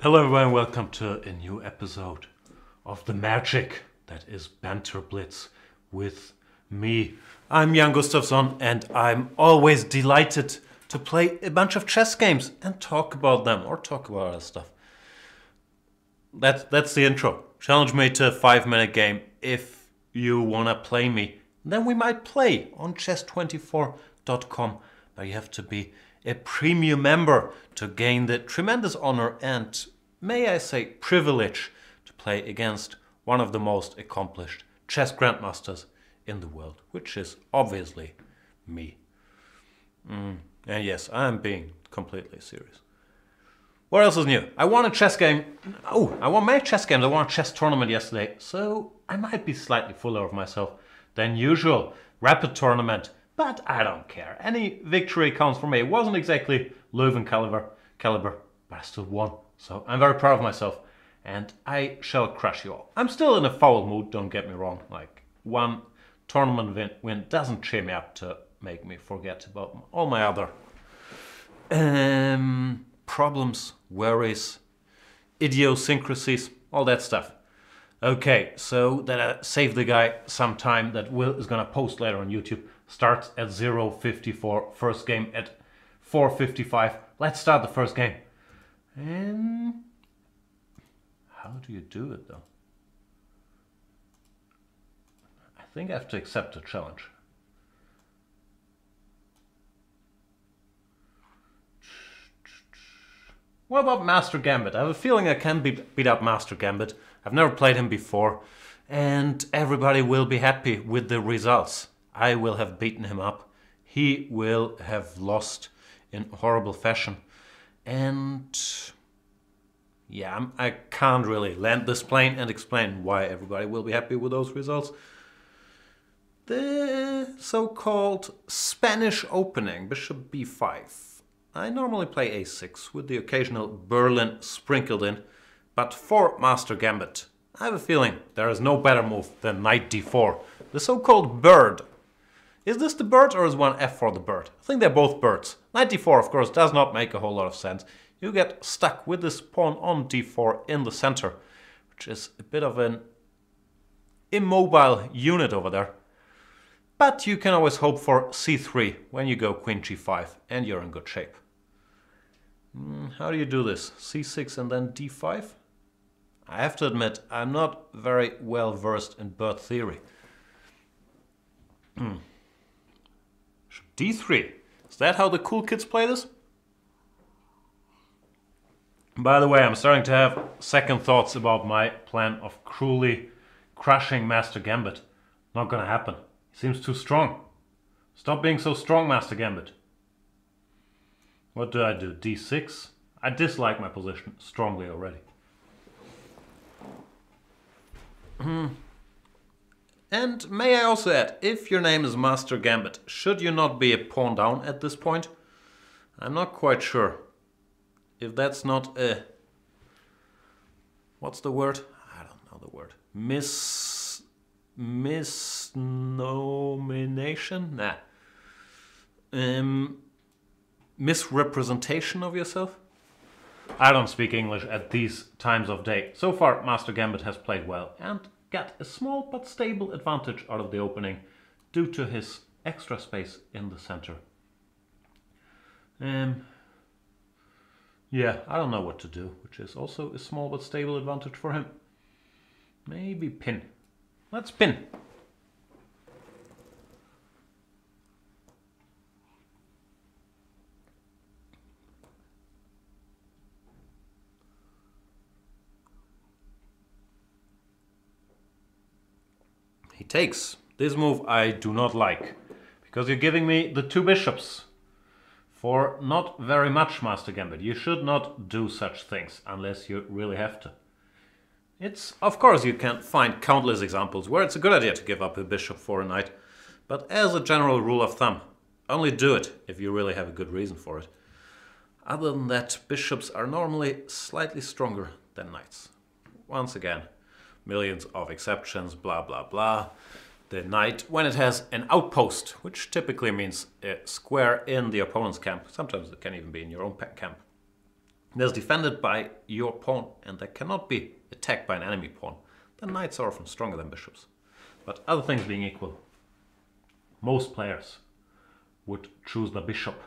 Hello everyone, welcome to a new episode of the magic that is Banter Blitz with me. I'm Jan Gustafsson and I'm always delighted to play a bunch of chess games and talk about them or talk about other stuff. That's the intro. Challenge me to a 5-minute game if you wanna play me. Then we might play on chess24.com, but you have to be a premium member to gain the tremendous honor and, may I say, privilege to play against one of the most accomplished chess grandmasters in the world, which is obviously me. And yes, I'm being completely serious. What else is new? I won a chess game. I won many chess games. I won a chess tournament yesterday, so I might be slightly fuller of myself than usual. Rapid tournament. But I don't care. Any victory counts for me. It wasn't exactly Leuven caliber, but I still won. So I'm very proud of myself. And I shall crush you all. I'm still in a foul mood, don't get me wrong. Like, one tournament win doesn't cheer me up to make me forget about all my other problems, worries, idiosyncrasies, all that stuff. Okay, so that I save the guy some time that Will is gonna post later on YouTube. Starts at 0:54, first game at 4:55. Let's start the first game. And how do you do it though? I think I have to accept the challenge. What about Master Gambit? I have a feeling I can beat up Master Gambit. I've never played him before, and everybody will be happy with the results. I will have beaten him up. He will have lost in horrible fashion. And yeah, I can't really land this plane and explain why everybody will be happy with those results. The so-called Spanish opening, bishop b5. I normally play a6 with the occasional Berlin sprinkled in, but for Master Gambit, I have a feeling there is no better move than knight d4, the so-called bird. Is this the bird or is one f4 the bird? I think they're both birds. Knight d4, of course, does not make a whole lot of sense. You get stuck with this pawn on d4 in the center, which is a bit of an immobile unit over there. But you can always hope for c3 when you go queen g5 and you're in good shape. How do you do this? c6 and then d5? I have to admit, I'm not very well versed in bird theory. d3. Is that how the cool kids play this? By the way, I'm starting to have second thoughts about my plan of cruelly crushing Master Gambit. Not gonna happen. He seems too strong. Stop being so strong, Master Gambit. What do I do? d6? I dislike my position strongly already. And may I also add, if your name is Master Gambit, should you not be a pawn down at this point? I'm not quite sure. If that's not a... What's the word? I don't know the word. Misnomination? Nah. Misrepresentation of yourself? I don't speak English at these times of day. So far, Master Gambit has played well and got a small but stable advantage out of the opening due to his extra space in the center. Yeah, I don't know what to do, which is also a small but stable advantage for him. Maybe pin. Let's pin. He takes. This move I do not like, because you're giving me the two bishops for not very much, Master Gambit. You should not do such things unless you really have to. Of course you can find countless examples where it's a good idea to give up a bishop for a knight, but as a general rule of thumb, only do it if you really have a good reason for it. Other than that, bishops are normally slightly stronger than knights. Once again, millions of exceptions, blah blah blah. The knight, when it has an outpost, which typically means a square in the opponent's camp, sometimes it can even be in your own camp, that's defended by your pawn and that cannot be attacked by an enemy pawn, then knights are often stronger than bishops. But other things being equal, most players would choose the bishop.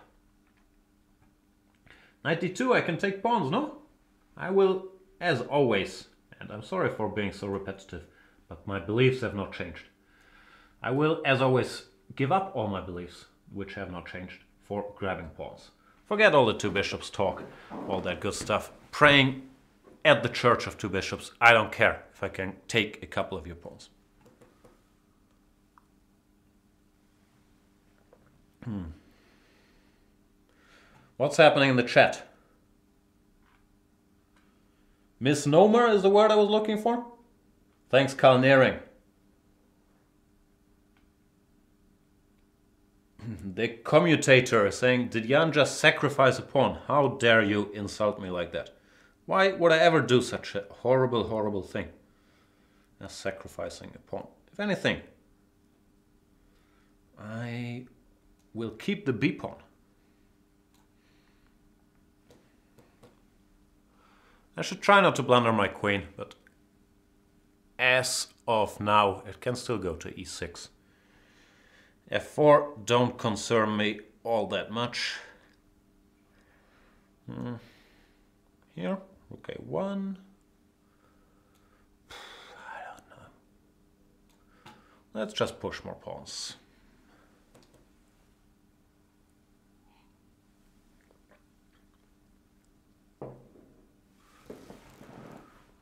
Knight d2, I can take pawns, no? I will, as always, and I'm sorry for being so repetitive, but my beliefs have not changed. I will, as always, give up all my beliefs, which have not changed, for grabbing pawns. Forget all the two bishops talk, all that good stuff. Praying at the church of two bishops, I don't care if I can take a couple of your pawns. What's happening in the chat? Misnomer is the word I was looking for? Thanks, Carl Nearing. The commutator is saying, did Jan just sacrifice a pawn? How dare you insult me like that? Why would I ever do such a horrible, horrible thing as sacrificing a pawn? If anything, I will keep the b pawn. I should try not to blunder my queen, but as of now, it can still go to e6. f4 don't concern me all that much. Here, okay, one. I don't know. Let's just push more pawns.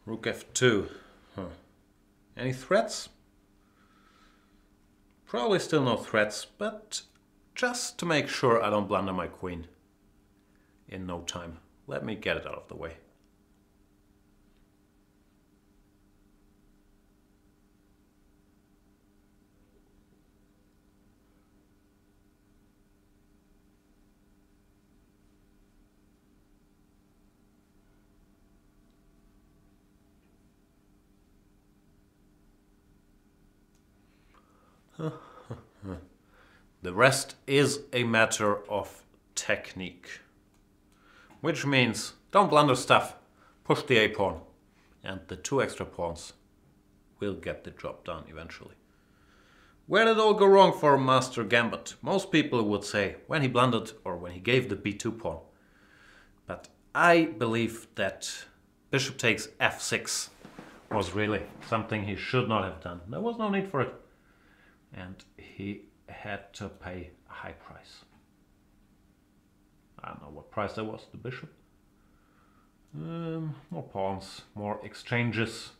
Rook f2. Any threats? Probably still no threats, but just to make sure I don't blunder my queen in no time, let me get it out of the way. The rest is a matter of technique. Which means don't blunder stuff, push the a-pawn, and the two extra pawns will get the job done eventually. Where did it all go wrong for Master Gambit? Most people would say when he blundered or when he gave the b2 pawn. But I believe that bishop takes f6 was really something he should not have done. There was no need for it. And he had to pay a high price. I don't know what price that was, the bishop. More pawns, more exchanges.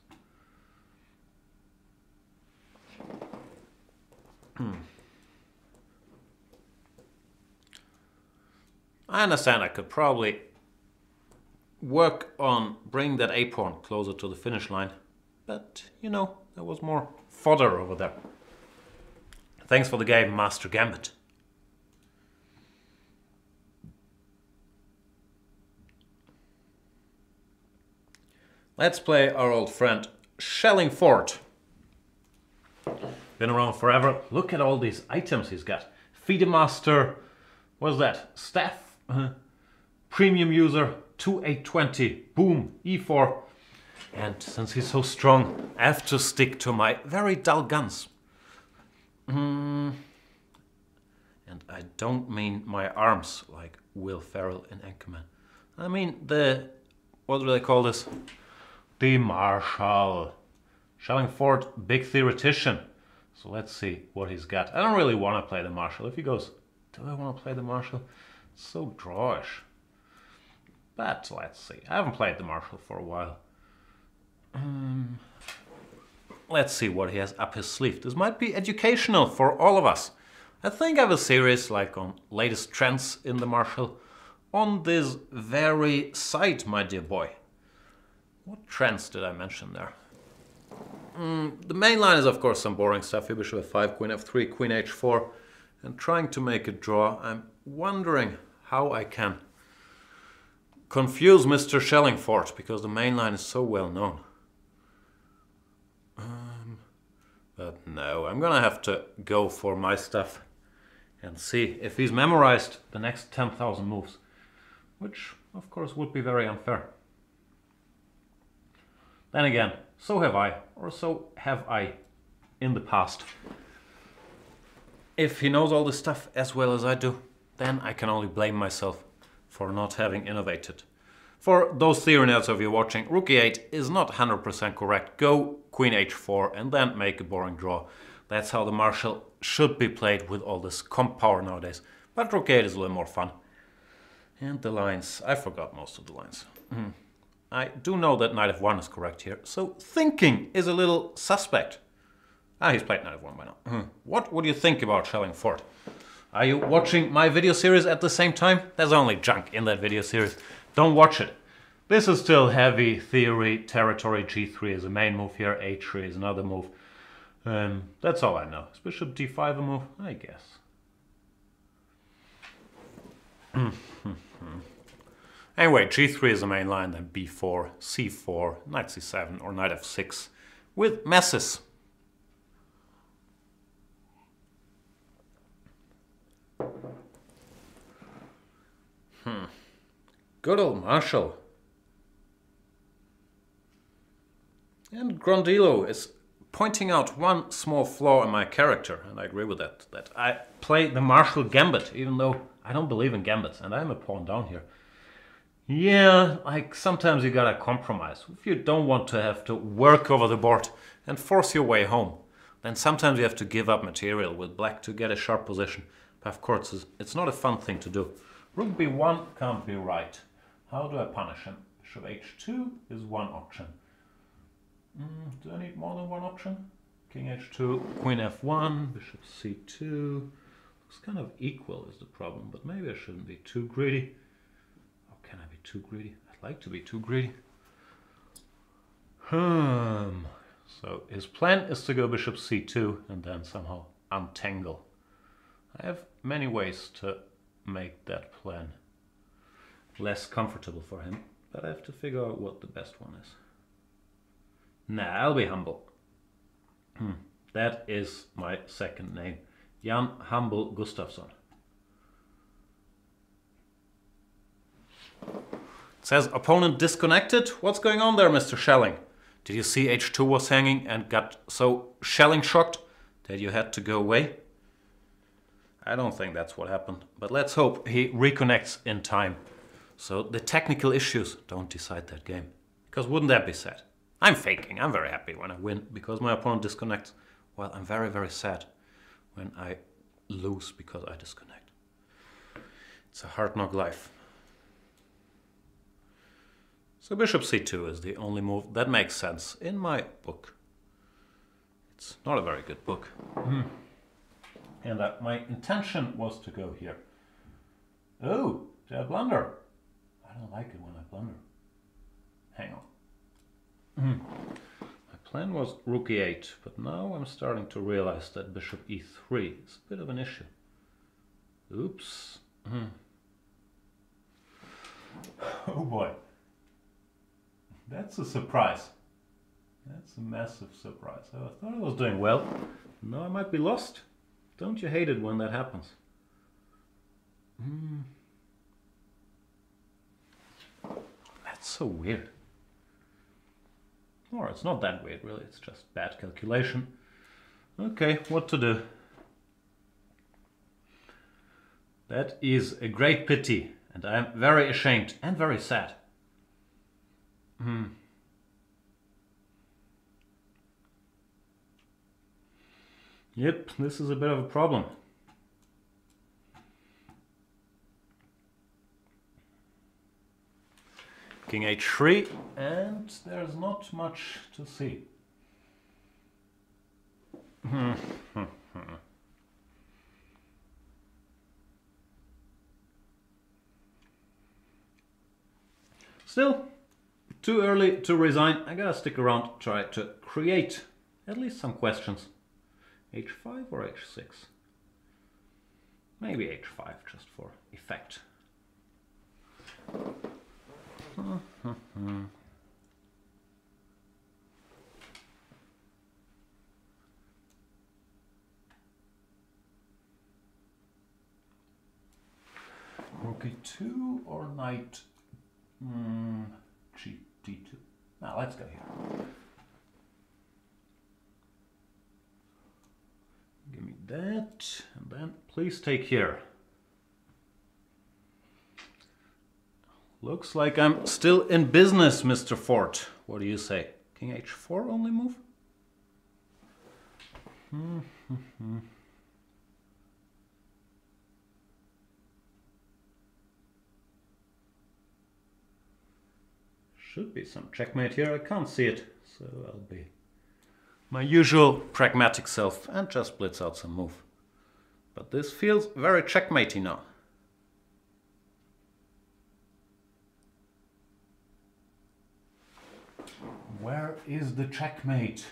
I understand I could probably work on bringing that a-pawn closer to the finish line. But, you know, there was more fodder over there. Thanks for the game, Master Gambit. Let's play our old friend Schellingford. Been around forever. Look at all these items he's got. FIDE-Master, what's that? Staff, premium user, 2820, boom, e4. And since he's so strong, I have to stick to my very dull guns. And I don't mean my arms like Will Ferrell in Anchorman. I mean the, what do they call this? The Marshal. Schellingford, big theoretician. So let's see what he's got. I don't really want to play the Marshal. If he goes, do I want to play the Marshal? It's so drawish. But let's see. I haven't played the Marshal for a while. Let's see what he has up his sleeve. This might be educational for all of us. I think I have a series like on latest trends in the Marshal on this very site, my dear boy. What trends did I mention there? The main line is of course some boring stuff. Here bishop f5, queen f3, queen h4, and trying to make a draw. I'm wondering how I can confuse Mr. Schellingford because the main line is so well known. But no, I'm gonna have to go for my stuff and see if he's memorized the next 10,000 moves, which of course, would be very unfair. Then again, so have I, or so have I in the past. If he knows all this stuff as well as I do, then I can only blame myself for not having innovated. For those theory nerds of you watching, rook e8 is not 100% correct. Go queen h4 and then make a boring draw. That's how the marshal should be played with all this comp power nowadays. But rook e8 is a little more fun. And the lines, I forgot most of the lines. I do know that knight f1 is correct here, so thinking is a little suspect. Ah, he's played knight f1 by now. What would you think about shelling fort? Are you watching my video series at the same time? There's only junk in that video series. Don't watch it. This is still heavy theory territory. G3 is a main move here, h3 is another move. That's all I know. Is bishop d5 a move? I guess. Anyway, g3 is the main line, then b4, c4, knight c7 or knight f6 with messes. Good old Marshall. And Grondilo is pointing out one small flaw in my character, and I agree with that. That I play the Marshall Gambit, even though I don't believe in gambits, and I'm a pawn down here. Yeah, like sometimes you gotta compromise. If you don't want to have to work over the board and force your way home, then sometimes you have to give up material with black to get a sharp position. But of course, it's not a fun thing to do. Rook b1 can't be right. How do I punish him? Bishop h2 is one option. Do I need more than one option? King h2, queen f1, bishop c2. Looks kind of equal is the problem, but maybe I shouldn't be too greedy. Or can I be too greedy? I'd like to be too greedy. So his plan is to go bishop c2 and then somehow untangle. I have many ways to make that plan less comfortable for him, but I have to figure out what the best one is. Nah, I'll be humble. That is my second name. Jan Humble Gustafsson. It says opponent disconnected. What's going on there, Mr. Schelling? Did you see h2 was hanging and got so Schelling shocked that you had to go away? I don't think that's what happened, but let's hope he reconnects in time. So the technical issues don't decide that game. Because wouldn't that be sad? I'm faking. I'm very happy when I win because my opponent disconnects. While I'm very, very sad when I lose because I disconnect. It's a hard knock life. So bishop c2 is the only move that makes sense in my book. It's not a very good book. And my intention was to go here. Oh, did I blunder? I don't like it when I blunder. Hang on. My plan was rook e8, but now I'm starting to realize that bishop e3 is a bit of an issue. Oops. Oh boy. That's a surprise. That's a massive surprise. I thought I was doing well. Now I might be lost. Don't you hate it when that happens? That's so weird. Or it's not that weird, really. It's just bad calculation. Okay, what to do? That is a great pity, and I am very ashamed and very sad. Yep, this is a bit of a problem. King h3, and there's not much to see. Still, too early to resign. I gotta stick around, try to create at least some questions. h5 or h6? Maybe h5 just for effect. Rook e2 or knight d2. Now let's go here. Give me that, and then please take here. Looks like I'm still in business, Mr. Fort. What do you say? King h4 only move? Should be some checkmate here. I can't see it, so I'll be my usual pragmatic self and just blitz out some move. But this feels very checkmatey now. Where is the checkmate?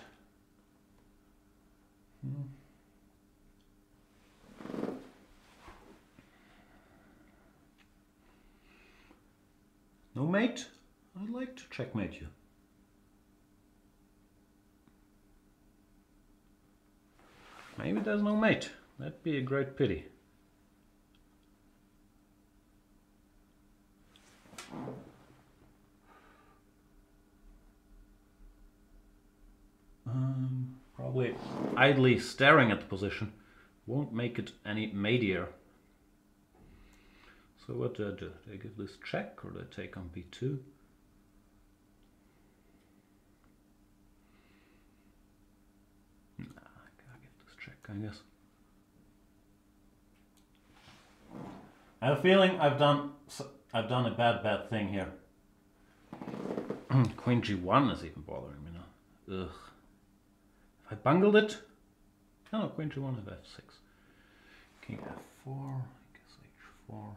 No mate? I'd like to checkmate you. Maybe there's no mate. That'd be a great pity. Probably idly staring at the position won't make it any matier. So what do I do? Do I give this check or do I take on b2? Nah, I gotta give this check, I guess. I have a feeling I've done a bad thing here. Queen g1 is even bothering me now. Ugh. I bungled it. Oh no, Queen g1 of f6. King f4, I guess h4.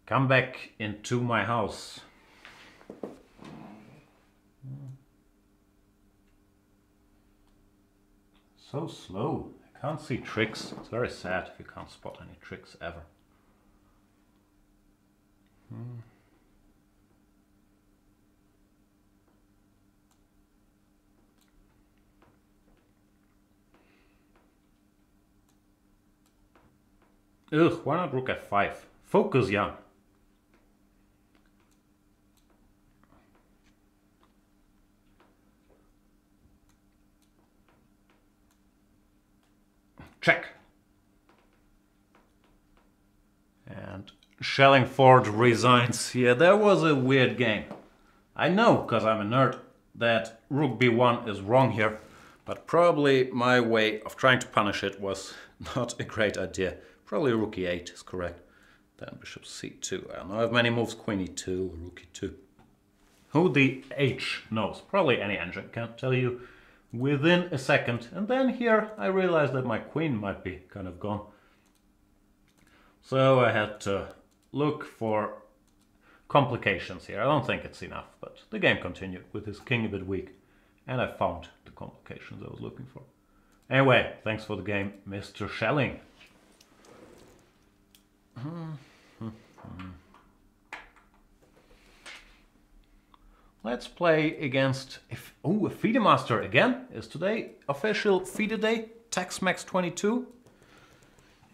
Come back into my house. So slow. I can't see tricks. It's very sad if you can't spot any tricks ever. Ugh, why not rook f5? Focus, Jan. Check. And Schellingford resigns. Yeah, that was a weird game. I know, because I'm a nerd, that rook b1 is wrong here, but probably my way of trying to punish it was not a great idea. Probably rook e8 is correct. Then bishop c2. I don't know, I have many moves, queen e2, rook e2. Who the H knows? Probably any engine can tell you within a second. And then here I realized that my queen might be kind of gone. So I had to look for complications here. I don't think it's enough, but the game continued with his king a bit weak. And I found the complications I was looking for. Anyway, thanks for the game, Mr. Schelling. Let's play against a FIDE Master again. Is today official FIDE Day? Tex-Mex 22.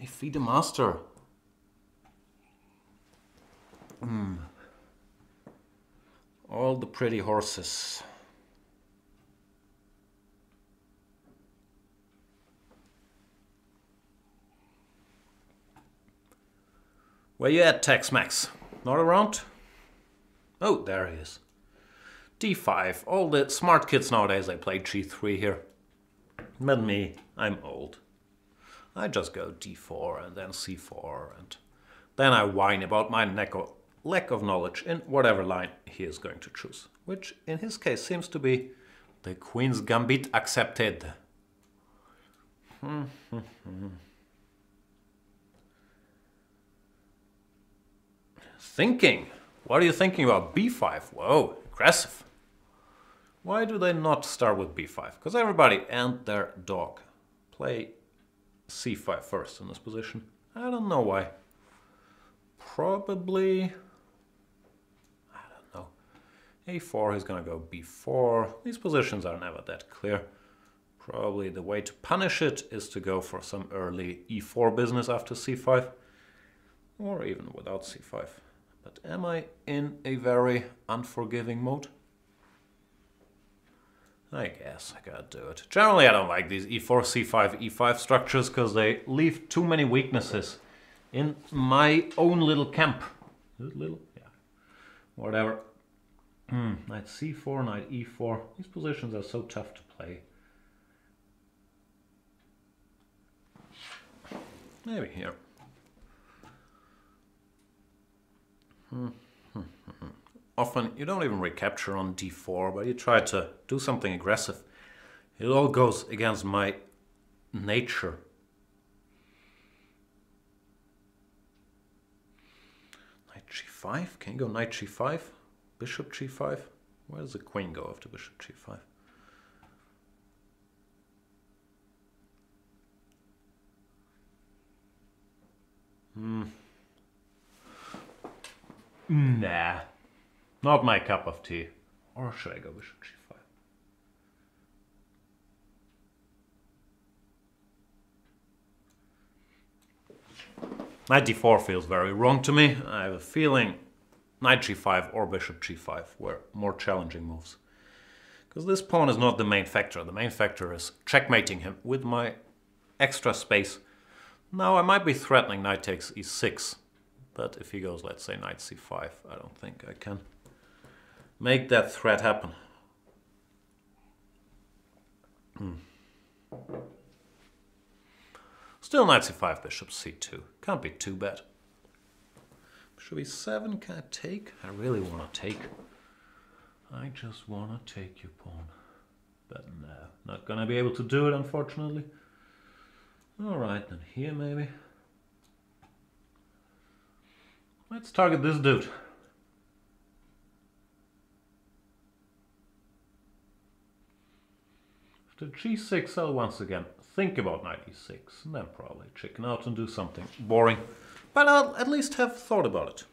A FIDE Master. All the pretty horses. Where you at, Tex-Mex? Not around? Oh, there he is. d5. All the smart kids nowadays, they play g3 here. But me, I'm old. I just go d4 and then c4 and then I whine about my lack of knowledge in whatever line he is going to choose. Which in his case seems to be the Queen's Gambit accepted. Thinking. What are you thinking about? b5. Whoa, aggressive. Why do they not start with b5? Because everybody and their dog play c5 first in this position. I don't know why. Probably, I don't know. a4, he's gonna go b4. These positions are never that clear. Probably the way to punish it is to go for some early e4 business after c5, or even without c5. But am I in a very unforgiving mode? I guess I gotta do it. Generally, I don't like these e4, c5, e5 structures because they leave too many weaknesses in my own little camp. Is it little? Yeah. Whatever. Knight c4, knight e4. These positions are so tough to play. Maybe here. Often you don't even recapture on d4, but you try to do something aggressive. It all goes against my nature. Knight g5? Can you go knight g5? Bishop g5? Where does the queen go after bishop g5? Nah. Not my cup of tea. Or should I go bishop g5? Knight d4 feels very wrong to me. I have a feeling knight g5 or bishop g5 were more challenging moves. Because this pawn is not the main factor. The main factor is checkmating him with my extra space. Now I might be threatening knight takes e6. But if he goes, let's say, knight c5, I don't think I can make that threat happen. Still knight c5, bishop c2. Can't be too bad. Bishop e7, can I take? I really want to take. I just want to take your pawn. But no, not going to be able to do it, unfortunately. Alright, then here maybe. Let's target this dude. After g6, I'll once again think about knight e6, and then probably chicken out and do something boring. But I'll at least have thought about it.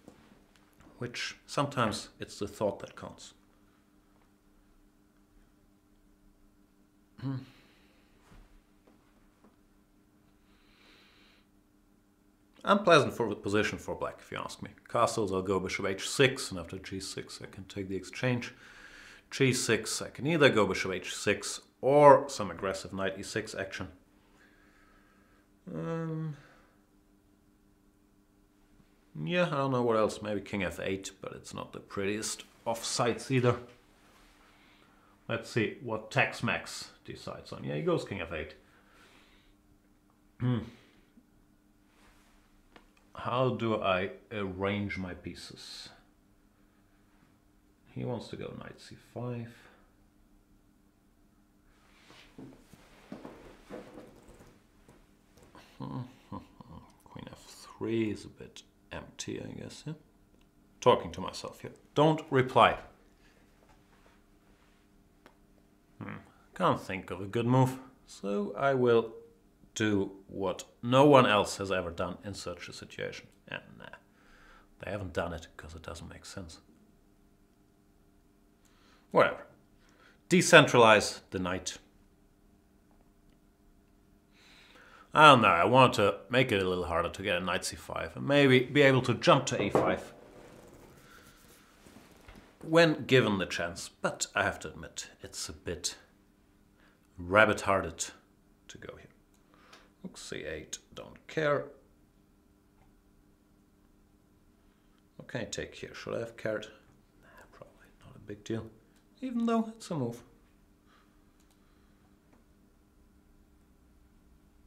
Which, sometimes it's the thought that counts. Unpleasant for the position for black, if you ask me. Castles, I'll go bishop h6, and after g6 I can take the exchange. g6, I can either go bishop h6 or some aggressive knight e6 action. Yeah, I don't know what else. Maybe king f8, but it's not the prettiest of sights either. Let's see what Tex-Mex decides on. Yeah, he goes king f8. How do I arrange my pieces? He wants to go knight c5. Queen f3 is a bit empty, I guess. Yeah? Talking to myself here. Don't reply. Can't think of a good move, so I will do what no one else has ever done in such a situation. And they haven't done it because it doesn't make sense. Whatever. Decentralize the knight. I don't know, I want to make it a little harder to get a knight c5 and maybe be able to jump to a5 when given the chance. But I have to admit, it's a bit rabbit-hearted to go here. Rook c8, don't care. What can I take here? Should I have carried? Nah, probably not a big deal, even though it's a move.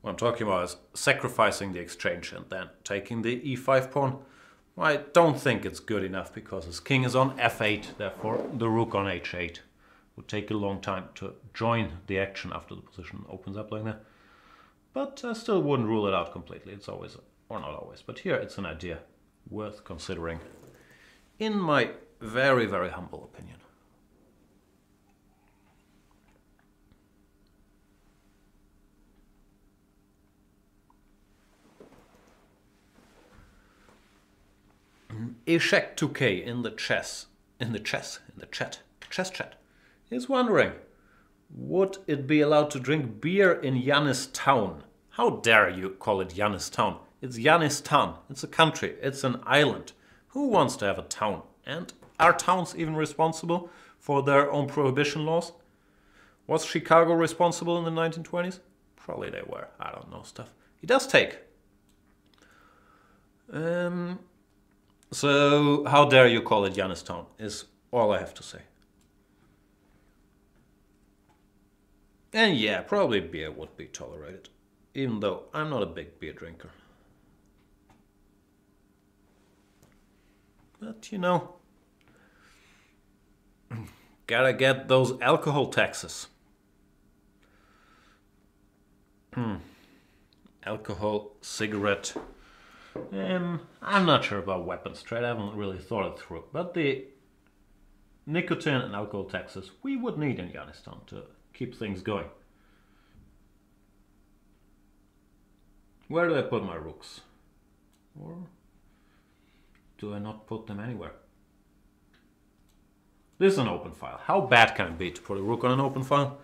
What I'm talking about is sacrificing the exchange and then taking the e5 pawn. I don't think it's good enough because his king is on f8, therefore the rook on h8 would take a long time to join the action after the position opens up like that. But I still wouldn't rule it out completely. It's always, or not always, but here it's an idea worth considering, in my very, very humble opinion. Eshek 2K in the chess in the chess chat, is wondering, would it be allowed to drink beer in Town? How dare you call it Town? It's Yanistan. It's a country. It's an island. Who wants to have a town? And are towns even responsible for their own prohibition laws? Was Chicago responsible in the 1920s? Probably they were. I don't know stuff. He does take. So how dare you call it Town is all I have to say. And yeah, probably beer would be tolerated, even though I'm not a big beer drinker. But you know, gotta get those alcohol taxes. Alcohol, cigarette. I'm not sure about weapons trade. I haven't really thought it through. But the nicotine and alcohol taxes we would need in Afghanistan to keep things going. Where do I put my rooks? Or do I not put them anywhere? This is an open file. How bad can it be to put a rook on an open file?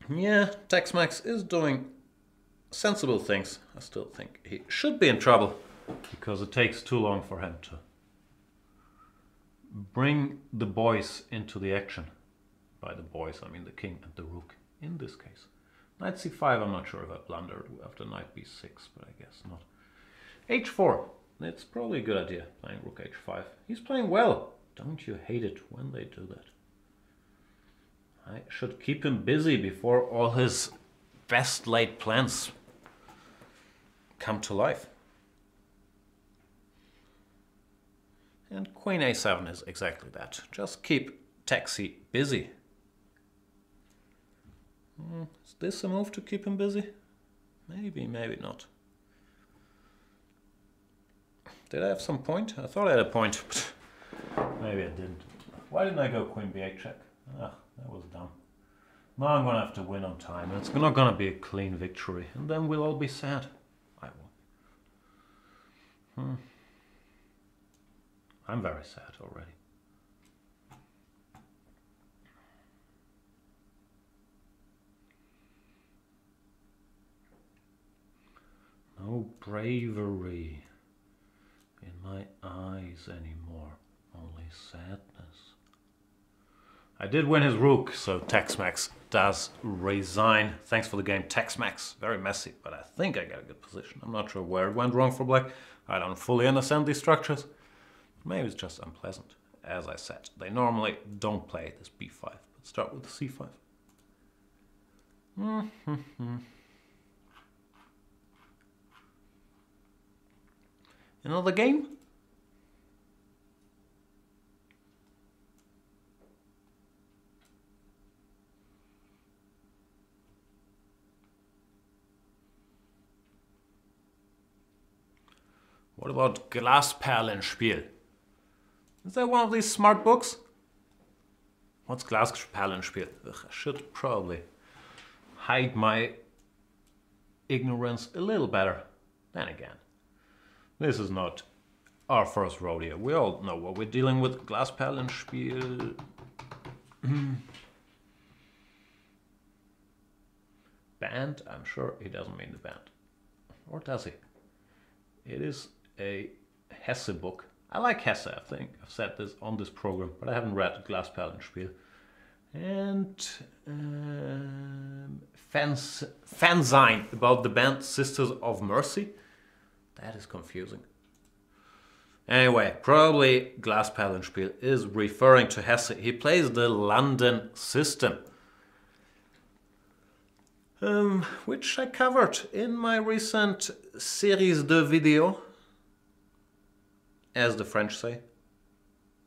Yeah, Tex-Mex is doing sensible things. I still think he should be in trouble because it takes too long for him to bring the boys into the action. By the boys, I mean the king and the rook in this case. Knight c5, I'm not sure if I blundered after knight b6, but I guess not. h4, it's probably a good idea, playing rook h5. He's playing well. Don't you hate it when they do that? I should keep him busy before all his best laid plans come to life. And queen a7 is exactly that. Just keep Taxi busy. Is this a move to keep him busy? Maybe, maybe not. Did I have some point? I thought I had a point, but maybe I didn't. Why didn't I go queen b8 check? Ah, that was dumb. Now I'm gonna have to win on time. It's not gonna be a clean victory, and then we'll all be sad. I will. I'm very sad already. No bravery in my eyes anymore, only sadness. I did win his rook, so Tex-Mex does resign. Thanks for the game, Tex-Mex. Very messy, but I think I got a good position. I'm not sure where it went wrong for black. I don't fully understand these structures. Maybe it's just unpleasant. As I said, they normally don't play this b5, but start with c5. Another game? What about Glasperlenspiel? Is that one of these smart books? What's Glasperlenspiel? Ugh, I should probably hide my ignorance a little better. Then again, this is not our first rodeo. We all know what we're dealing with. Glasperlenspiel. Band? I'm sure he doesn't mean the band. Or does he? It is a Hesse book. I like Hesse, I think. I've said this on this program, but I haven't read Glasperlenspiel. And fanzine about the band Sisters of Mercy. That is confusing. Anyway, probably Glasperlenspiel is referring to Hesse. He plays the London system, which I covered in my recent series de video, as the French say.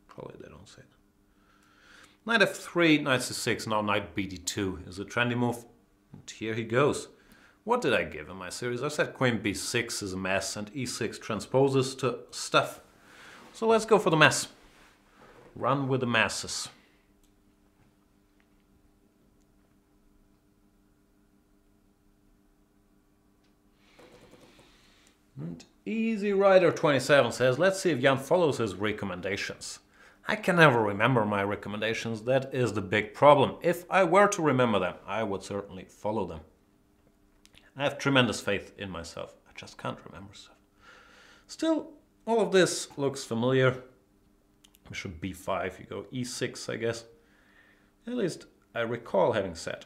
Probably they don't say it. Knight f3, knight c6, now knight bd2 is a trendy move. And here he goes. What did I give in my series? I said queen b6 is a mess and e6 transposes to stuff. So let's go for the mess. Run with the masses. And Easy Rider 27 says, let's see if Jan follows his recommendations. I can never remember my recommendations. That is the big problem. If I were to remember them, I would certainly follow them. I have tremendous faith in myself. I just can't remember stuff. Still, all of this looks familiar. Bishop b5, you go e6, I guess. At least I recall having said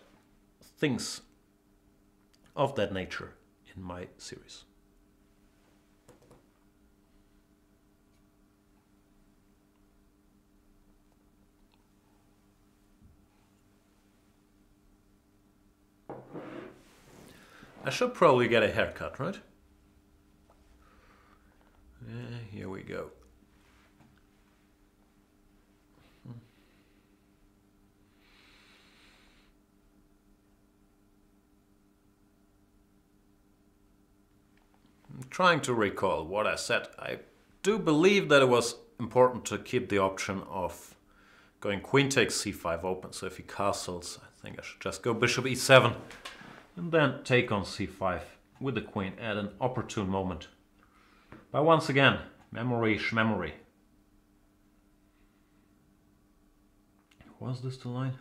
things of that nature in my series. I should probably get a haircut, right? Here we go. I'm trying to recall what I said. I do believe that it was important to keep the option of going queen takes c5 open. So if he castles, I think I should just go bishop e7 and then take on c5 with the queen at an opportune moment. But once again, memory shmemory. Was this the line?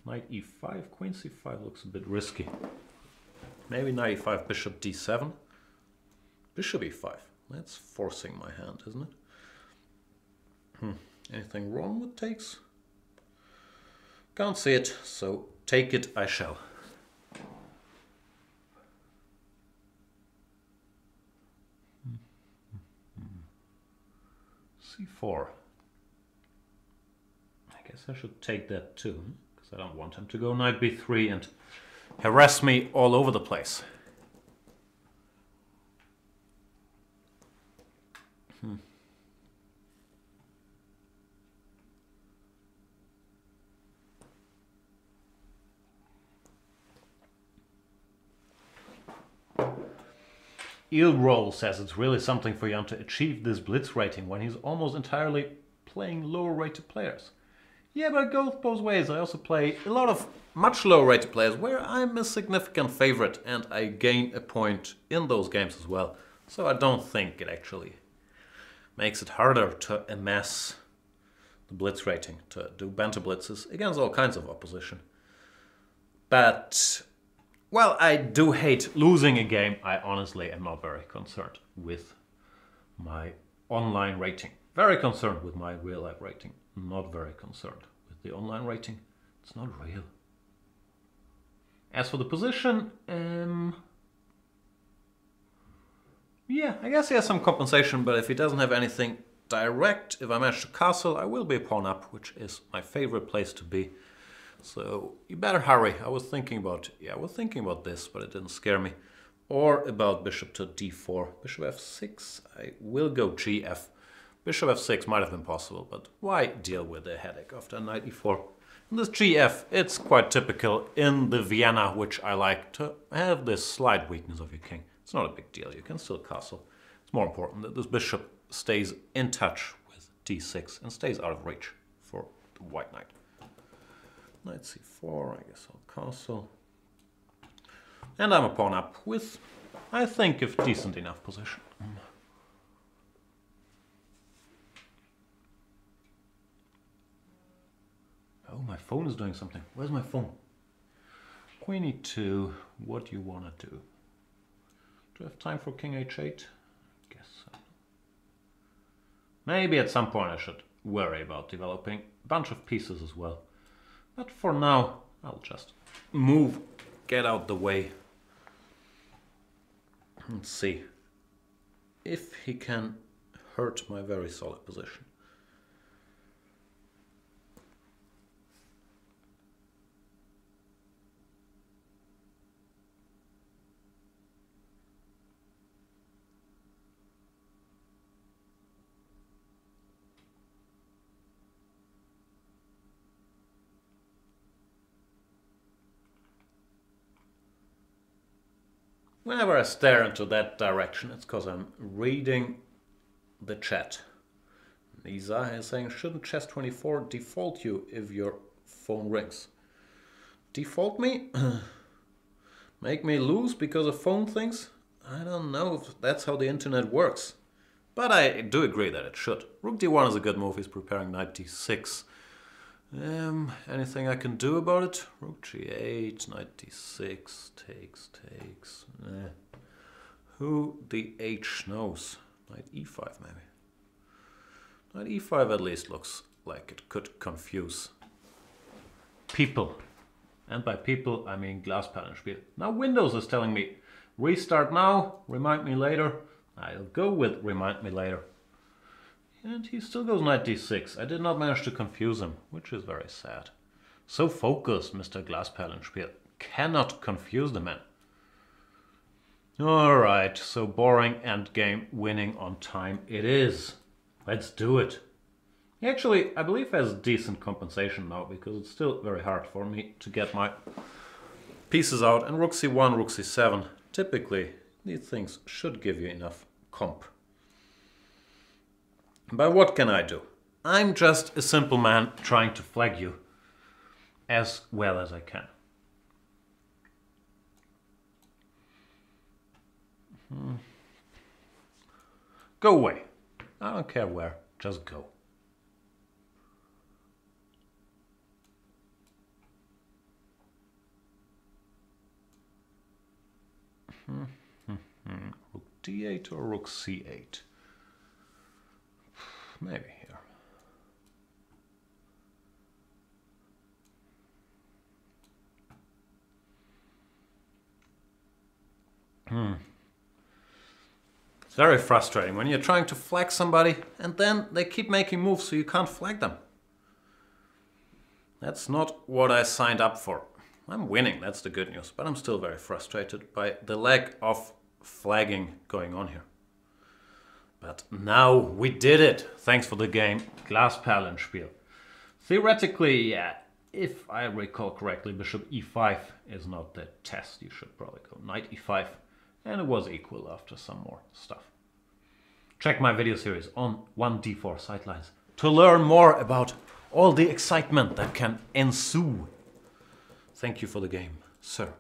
Knight e5, queen c5 looks a bit risky. Maybe knight e5, bishop d7. Bishop e5. That's forcing my hand, isn't it? Anything wrong with takes? Can't see it, so take it I shall. c4. I guess I should take that too, because I don't want him to go knight b3 and harass me all over the place. Eelroll says it's really something for Jan to achieve this blitz rating when he's almost entirely playing lower rated players. Yeah, but it goes both ways. I also play a lot of much lower rated players where I'm a significant favorite and I gain a point in those games as well. So I don't think it actually makes it harder to amass the blitz rating, to do banter blitzes against all kinds of opposition. But well, I do hate losing a game. I honestly am not very concerned with my online rating. Very concerned with my real life rating. Not very concerned with the online rating. It's not real. As for the position, yeah, I guess he has some compensation, but if he doesn't have anything direct, if I manage to castle, I will be a pawn up, which is my favorite place to be. So you better hurry. I was thinking about this, but it didn't scare me. Or about bishop to d4. Bishop f6, I will go gf. Bishop f6 might have been possible, but why deal with the headache after knight e4? And this gf, it's quite typical in the Vienna, which I like to have this slight weakness of your king. It's not a big deal, you can still castle. It's more important that this bishop stays in touch with d6 and stays out of reach for the white knight. Knight c4, I guess I'll castle. And I'm a pawn up with, I think, a decent enough position. Oh, my phone is doing something. Where's my phone? Queen e2, what do you want to do? Do I have time for king h8? Guess so. Maybe at some point I should worry about developing a bunch of pieces as well. But for now, I'll just move, get out the way, and see if he can hurt my very solid position. Whenever I stare into that direction, it's because I'm reading the chat. Lisa is saying, shouldn't chess24 default you if your phone rings? Default me? Make me lose because of phone things? I don't know if that's how the internet works. But I do agree that it should. Rook d1 is a good move. He's preparing knight d6. Anything I can do about it? Rook g8, knight d6, takes. Who the H knows? Knight e5 maybe. Knight e5 at least looks like it could confuse people. And by people I mean Glasperlenspiel. Now Windows is telling me restart now, remind me later. I'll go with remind me later. And he still goes knight d6. I did not manage to confuse him, which is very sad. So focused, Mr. Glasperlenspiel. Cannot confuse the man. Alright, so boring endgame, winning on time it is. Let's do it. Actually, I believe has decent compensation now, because it's still very hard for me to get my pieces out. And rook c1, rook c7. Typically, these things should give you enough comp. But what can I do? I'm just a simple man trying to flag you as well as I can. Go away. I don't care where, just go. Rook d8 or rook c8? Maybe here. It's very frustrating when you're trying to flag somebody and then they keep making moves so you can't flag them. That's not what I signed up for. I'm winning, that's the good news, but I'm still very frustrated by the lack of flagging going on here. But now we did it. Thanks for the game, Glasperlenspiel. Theoretically, yeah, if I recall correctly, bishop e5 is not the test. You should probably go knight e5. And it was equal after some more stuff. Check my video series on 1d4 sidelines to learn more about all the excitement that can ensue. Thank you for the game, sir.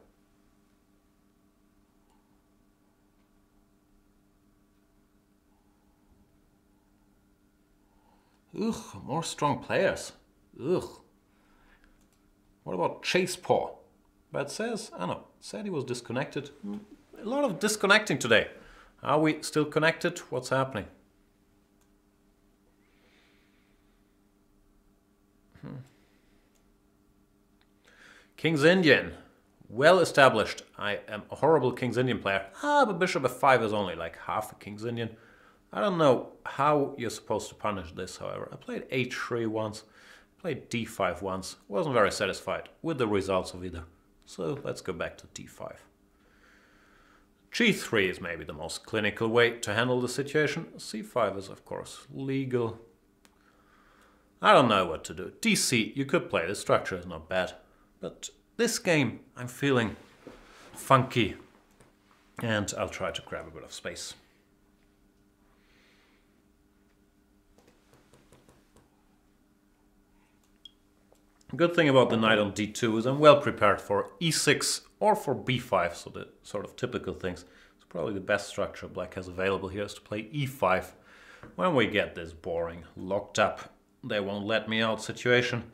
Ugh, more strong players. Ugh. What about Chase Paw? But it says, I don't know, said he was disconnected. A lot of disconnecting today. Are we still connected? What's happening? King's Indian. Well established. I am a horrible King's Indian player. But bishop f5 is only like half a King's Indian. I don't know how you're supposed to punish this, however. I played h3 once, played d5 once. Wasn't very satisfied with the results of either. So let's go back to d5. g3 is maybe the most clinical way to handle the situation. c5 is, of course, legal. I don't know what to do. dc, you could play. The structure is not bad. But this game, I'm feeling funky. And I'll try to grab a bit of space. Good thing about the knight on d2 is I'm well prepared for e6 or for b5, so the sort of typical things. It's probably the best structure black has available here is to play e5. When we get this boring, locked up, they won't let me out situation,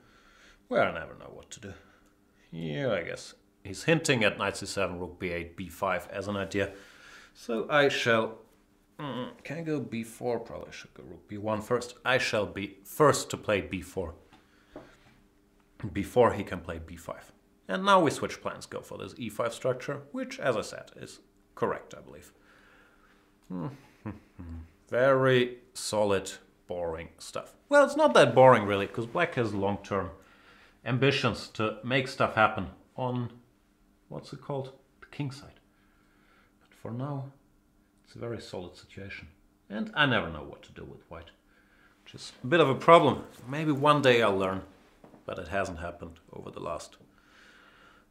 where I never know what to do. Here, I guess he's hinting at knight c7, rook b8, b5 as an idea. So I shall... can I go b4? Probably should go rook b1 first. I shall be first to play b4. Before he can play b5. And now we switch plans, go for this e5 structure, which, as I said, is correct, I believe. Very solid, boring stuff. Well, it's not that boring, really, because black has long-term ambitions to make stuff happen on, what's it called? The king side. But for now, it's a very solid situation. And I never know what to do with white, which is a bit of a problem. Maybe one day I'll learn. But it hasn't happened over the last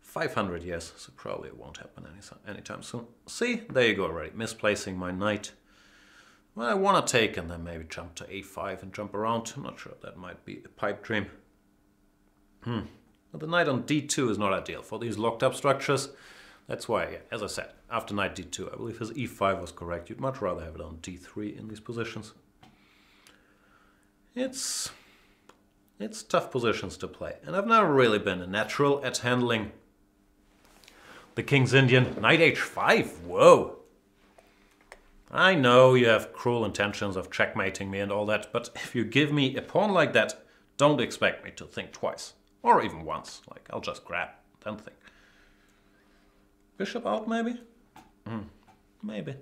500 years, so probably it won't happen anytime soon. See, there you go already, misplacing my knight. Well, I want to take and then maybe jump to a5 and jump around. I'm not sure, that might be a pipe dream. But the knight on d2 is not ideal. For these locked up structures, That's why, yeah, as I said, after knight d2, I believe his e5 was correct. You'd much rather have it on d3 in these positions. It's tough positions to play, and I've never really been a natural at handling the King's Indian. Knight h5, whoa! I know you have cruel intentions of checkmating me and all that, but if you give me a pawn like that, don't expect me to think twice. Or even once, like I'll just grab, then think. Bishop out, maybe? Maybe.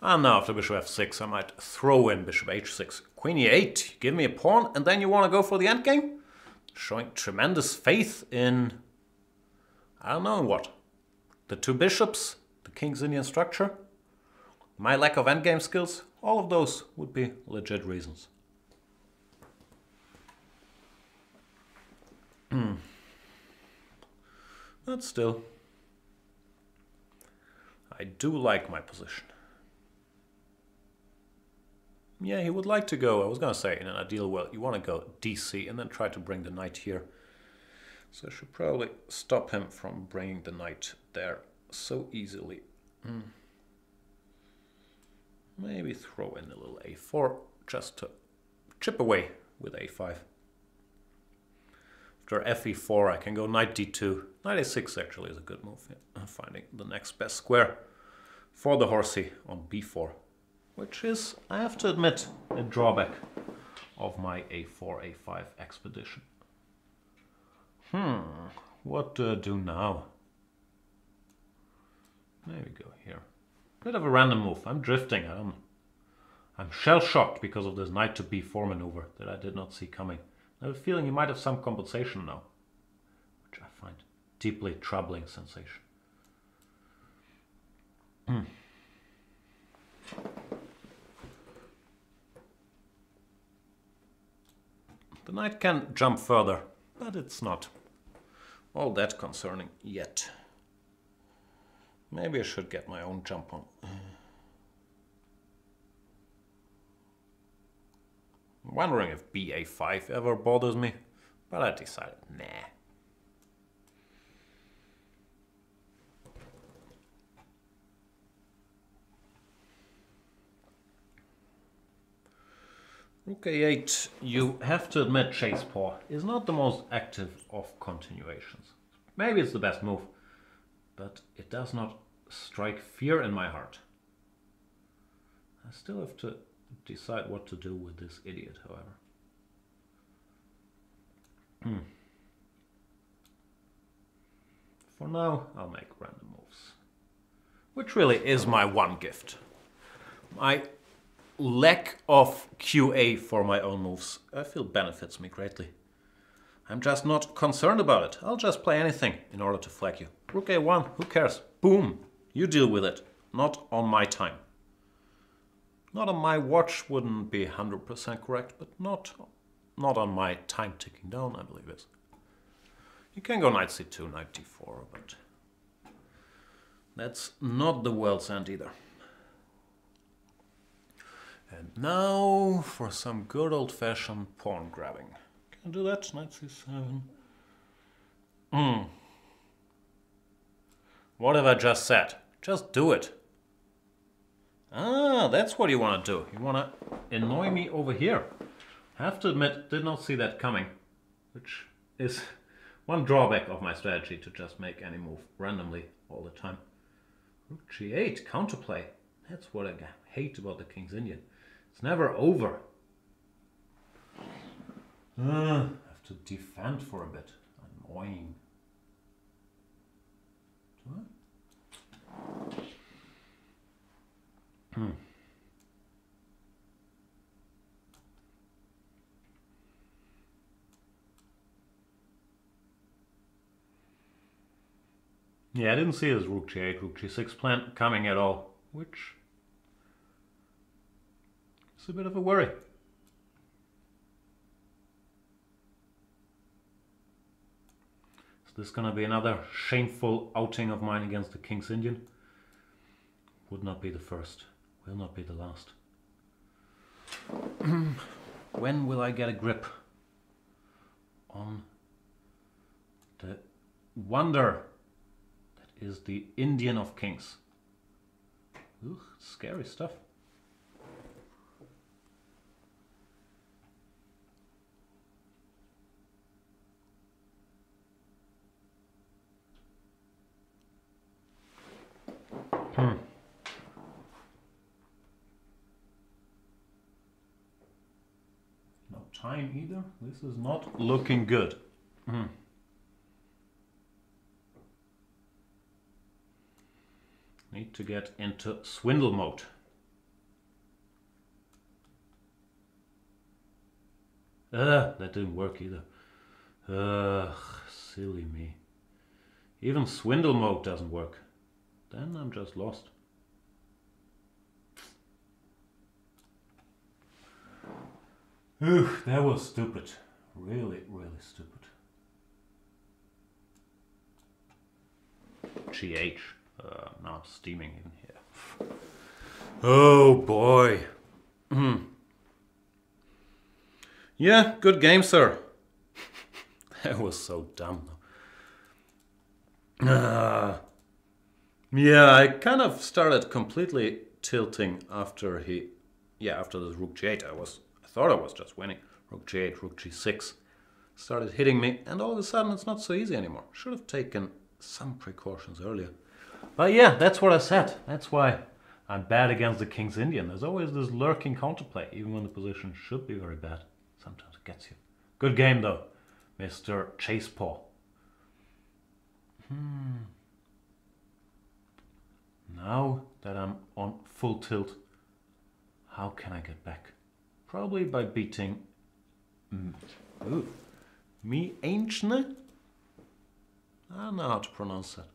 And now after bishop f6, I might throw in bishop h6. Queen e8, give me a pawn, and then you want to go for the endgame? Showing tremendous faith in, I don't know what. The two bishops, the King's Indian structure, my lack of endgame skills, all of those would be legit reasons. But still, I do like my position. Yeah, he would like to go, I was going to say, in an ideal world, you want to go DC and then try to bring the knight here. So I should probably stop him from bringing the knight there so easily. Maybe throw in a little a4 just to chip away with a5. After fe4 I can go knight d2. Knight a6 actually is a good move. Yeah. Finding the next best square for the horsey on b4. Which is, I have to admit, a drawback of my a4, a5 expedition. What do I do now? There we go, here. Bit of a random move. I'm drifting. I'm shell-shocked because of this knight to b4 maneuver that I did not see coming. I have a feeling he might have some compensation now, which I find deeply troubling sensation. The knight can jump further, but it's not all that concerning yet. Maybe I should get my own jump on. I'm wondering if ba5 ever bothers me, but I decided nah. Rook a8, you have to admit chase pawn is not the most active of continuations. Maybe it's the best move, but it does not strike fear in my heart. I still have to decide what to do with this idiot, however. For now, I'll make random moves, which really is my one gift. My lack of QA for my own moves, I feel benefits me greatly. I'm just not concerned about it. I'll just play anything in order to flag you. Rook a1, who cares? Boom! You deal with it. Not on my time. Not on my watch wouldn't be 100% correct, but not on my time ticking down, I believe it. You can go knight c2, knight d4, but that's not the world's end either. And now for some good old-fashioned pawn grabbing. Can I do that? Knight c7. What have I just said? Just do it. Ah, that's what you want to do. You want to annoy me over here. I have to admit, did not see that coming. Which is one drawback of my strategy, to just make any move randomly all the time. Rook g8, counterplay. That's what I hate about the King's Indian. It's never over. I have to defend for a bit. Annoying. Do I? Yeah, I didn't see his rook g8, rook g6 plan coming at all, which is a bit of a worry. Is this gonna be another shameful outing of mine against the King's Indian? Would not be the first, will not be the last. When will I get a grip on the wonder that is the Indian of Kings? Ooh, scary stuff. No time either. This is not looking good. Need to get into swindle mode. That didn't work either. Silly me. Even swindle mode doesn't work. Then I'm just lost. That was stupid. Really, really stupid. GH. Now I'm steaming in here. Oh boy. Yeah, good game, sir. That was so dumb. Yeah, I kind of started completely tilting after after this rook g8. I thought I was just winning. Rook g8, rook g6 started hitting me, and all of a sudden it's not so easy anymore. Should have taken some precautions earlier. But yeah, that's what I said. That's why I'm bad against the King's Indian. There's always this lurking counterplay, even when the position should be very bad. Sometimes it gets you. Good game though, Mr. Chasepaw. Now that I'm on full tilt, how can I get back? Probably by beating me ancient. I don't know how to pronounce that.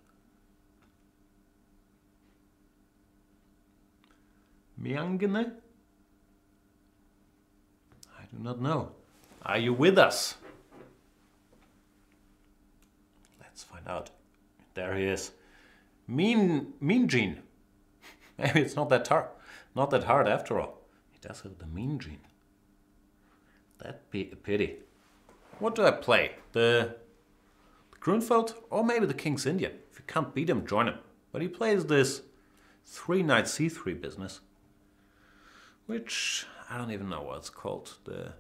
Miangene? I do not know. Are you with us? Let's find out. There he is. Mean gene. Maybe it's not that hard after all. He does have the mean gene. That'd be a pity. What do I play? The Grunfeld or maybe the King's Indian? If you can't beat him, join him. But he plays this 3 knight c3 business, which I don't even know what it's called. Still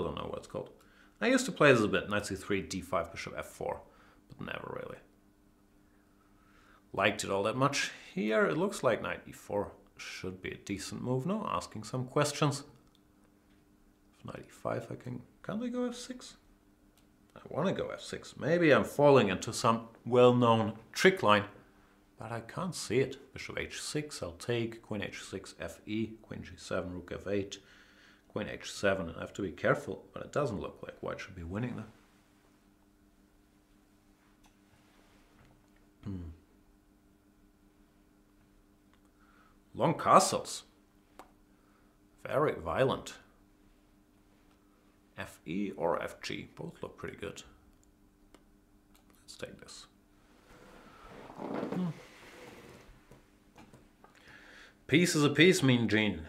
don't know what it's called. I used to play this a bit, knight c3, d5, bishop f4, but never really liked it all that much. Here it looks like knight e4 should be a decent move now, asking some questions. If knight e5 can't I go f6? I want to go f6. Maybe I'm falling into some well-known trick line, but I can't see it. Bishop h6, I'll take, queen h6, fe, queen g7, rook f8, queen h7, and I have to be careful, but it doesn't look like white should be winning there. Long castles. Very violent. Fe or fg, both look pretty good. Let's take this. Piece is a piece, mean gene.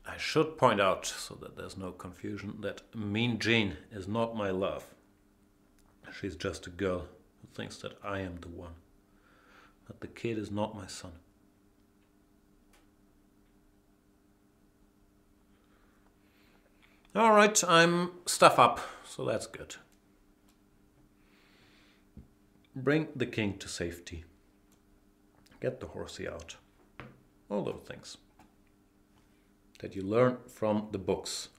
I should point out, so that there's no confusion, that Mean Jean is not my love. She's just a girl who thinks that I am the one. But the kid is not my son. Alright, I'm stuff up, so that's good. Bring the king to safety. Get the horsey out. All those things that you learn from the books.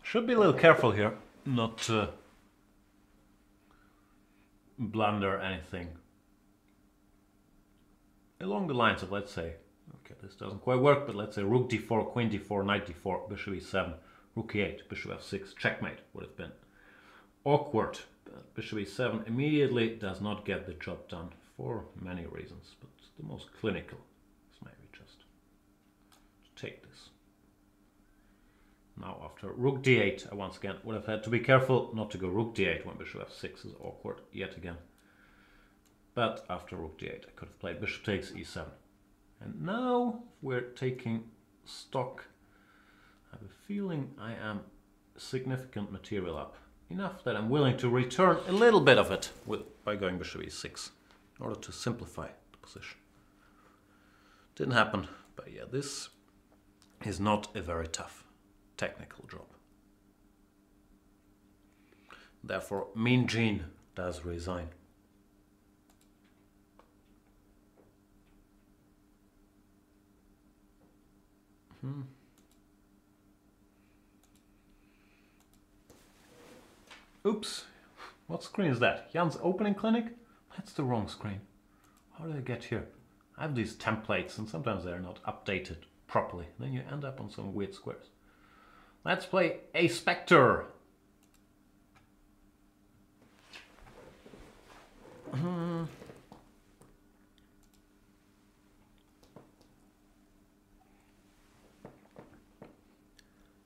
Should be a little careful here, not to blunder anything along the lines of, let's say, Okay, this doesn't quite work, but let's say rook d4, queen d4, knight d4, bishop e7, rook e8, bishop f6, checkmate would have been awkward. But bishop e7 immediately does not get the job done for many reasons, but the most clinical is maybe just to take this. Now after rook d8, I once again would have had to be careful not to go rook d8 when bishop f6 is awkward yet again. But after rook d8 I could have played bishop takes e7. And now we're taking stock. I have a feeling I am significant material up. Enough that I'm willing to return a little bit of it by going bishop e6 in order to simplify the position. Didn't happen, but yeah, this is not a very tough technical job. Therefore, Mean Gene does resign. Oops, what screen is that? Jan's opening clinic? That's the wrong screen. How did I get here? I have these templates and sometimes they're not updated properly. Then you end up on some weird squares. Let's play a Spectre.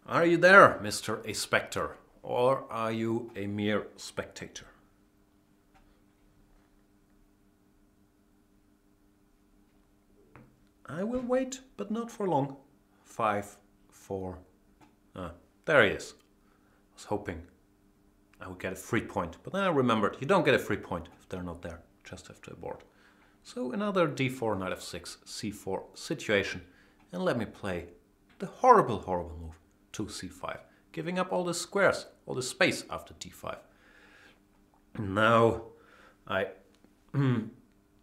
Are you there, Mr. A Spectre? Or are you a mere spectator? I will wait, but not for long. 5, 4. There he is. I was hoping I would get a free point, but then I remembered you don't get a free point if they're not there. Just have to abort. So another d4, knight f6, c4 situation. And let me play the horrible, horrible move to c5. Giving up all the squares, all the space after d5. Now I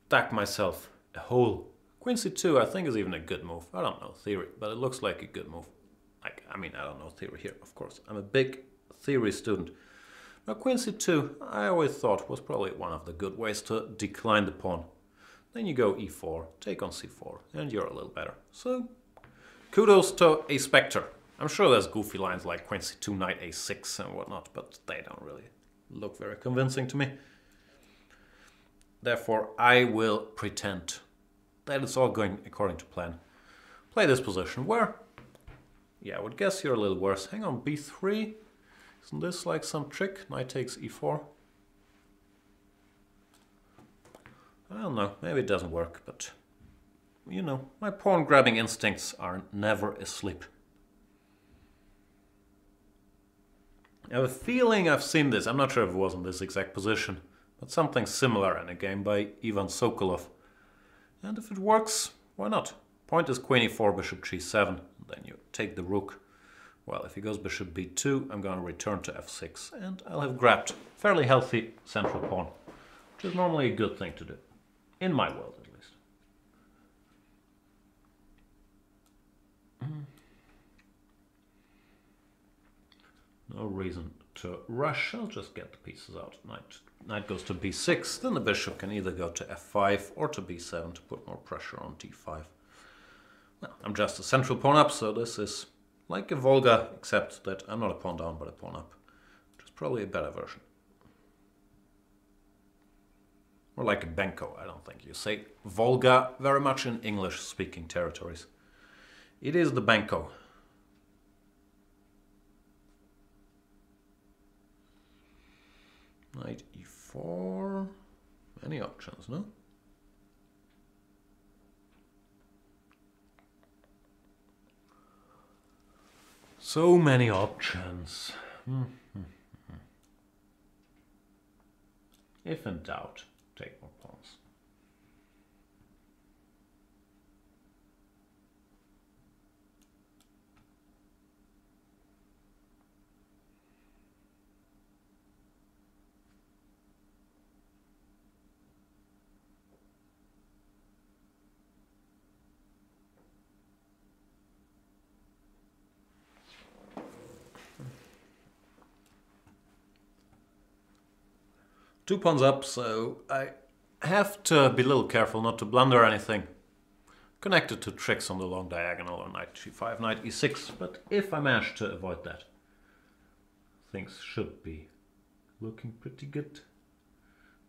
dug myself a hole. Queen c2 I think is even a good move. I don't know theory, but it looks like a good move. I mean, I don't know theory here, of course. I'm a big theory student. Now Queen c2 I always thought was probably one of the good ways to decline the pawn. Then you go e4, take on c4, and you're a little better. So kudos to a Spectre. I'm sure there's goofy lines like Queen c2, knight a6 and whatnot, but they don't really look very convincing to me. Therefore, I will pretend that it's all going according to plan. Play this position where, yeah, I would guess you're a little worse. Hang on, b3. Isn't this like some trick? Knight takes e4. I don't know, maybe it doesn't work, but you know, my pawn grabbing instincts are never asleep. I have a feeling I've seen this. I'm not sure if it was in this exact position, but something similar in a game by Ivan Sokolov. And if it works, why not? Point is queen e4, bishop g7, then you take the rook. Well, if he goes bishop b2, I'm going to return to f6, and I'll have grabbed fairly healthy central pawn, which is normally a good thing to do, in my world at least. No reason to rush, I'll just get the pieces out. Knight goes to b6, then the bishop can either go to f5 or to b7 to put more pressure on d5. Well, I'm just a central pawn up, so this is like a Volga, except that I'm not a pawn down but a pawn up, which is probably a better version. Or like a Benko, I don't think you say Volga very much in English-speaking territories. It is the Benko. Knight e4. Many options, no? So many options. If in doubt, take more pawns. Two pawns up, so I have to be a little careful not to blunder anything. connected to tricks on the long diagonal or knight g5, knight e6, but if I manage to avoid that, things should be looking pretty good.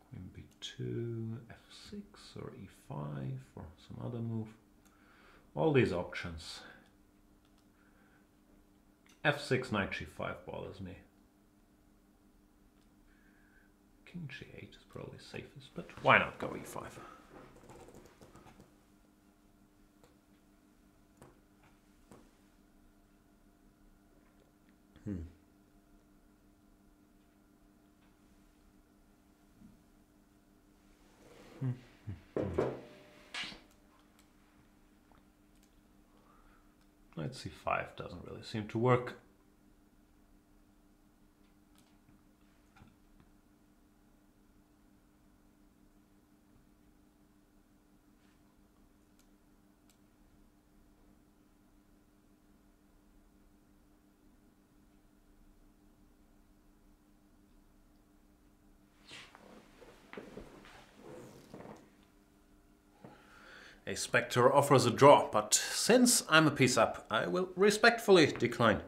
Queen b2, f6 or e5 or some other move. All these options. f6, knight g5 bothers me. King g8 is probably safest, but why not go e5? Knight c5 doesn't really seem to work. A spectre offers a draw, but since I'm a piece up, I will respectfully decline.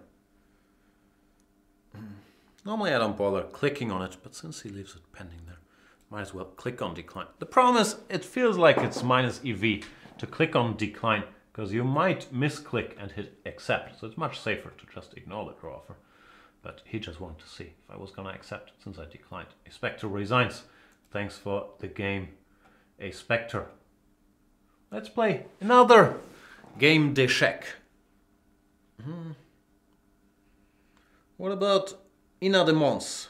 Normally I don't bother clicking on it, but since he leaves it pending there, might as well click on decline. The problem is, it feels like it's minus EV to click on decline, because you might misclick and hit accept, so it's much safer to just ignore the draw offer. But he just wanted to see if I was going to accept since I declined. A spectre resigns. Thanks for the game, a spectre. Let's play another game d'échecs. What about Ina de Mons?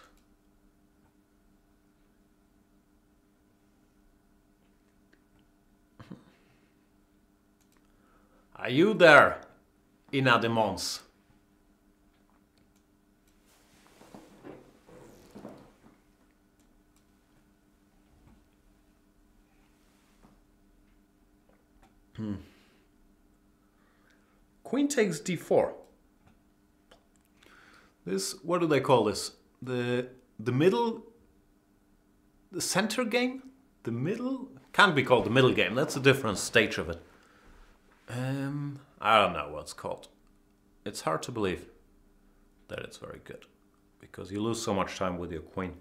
Are you there, Ina de Mons? Queen takes d4. This, what do they call this? The middle, the center game? The middle? Can't be called the middle game. That's a different stage of it. I don't know what it's called. It's hard to believe that it's very good, because you lose so much time with your queen.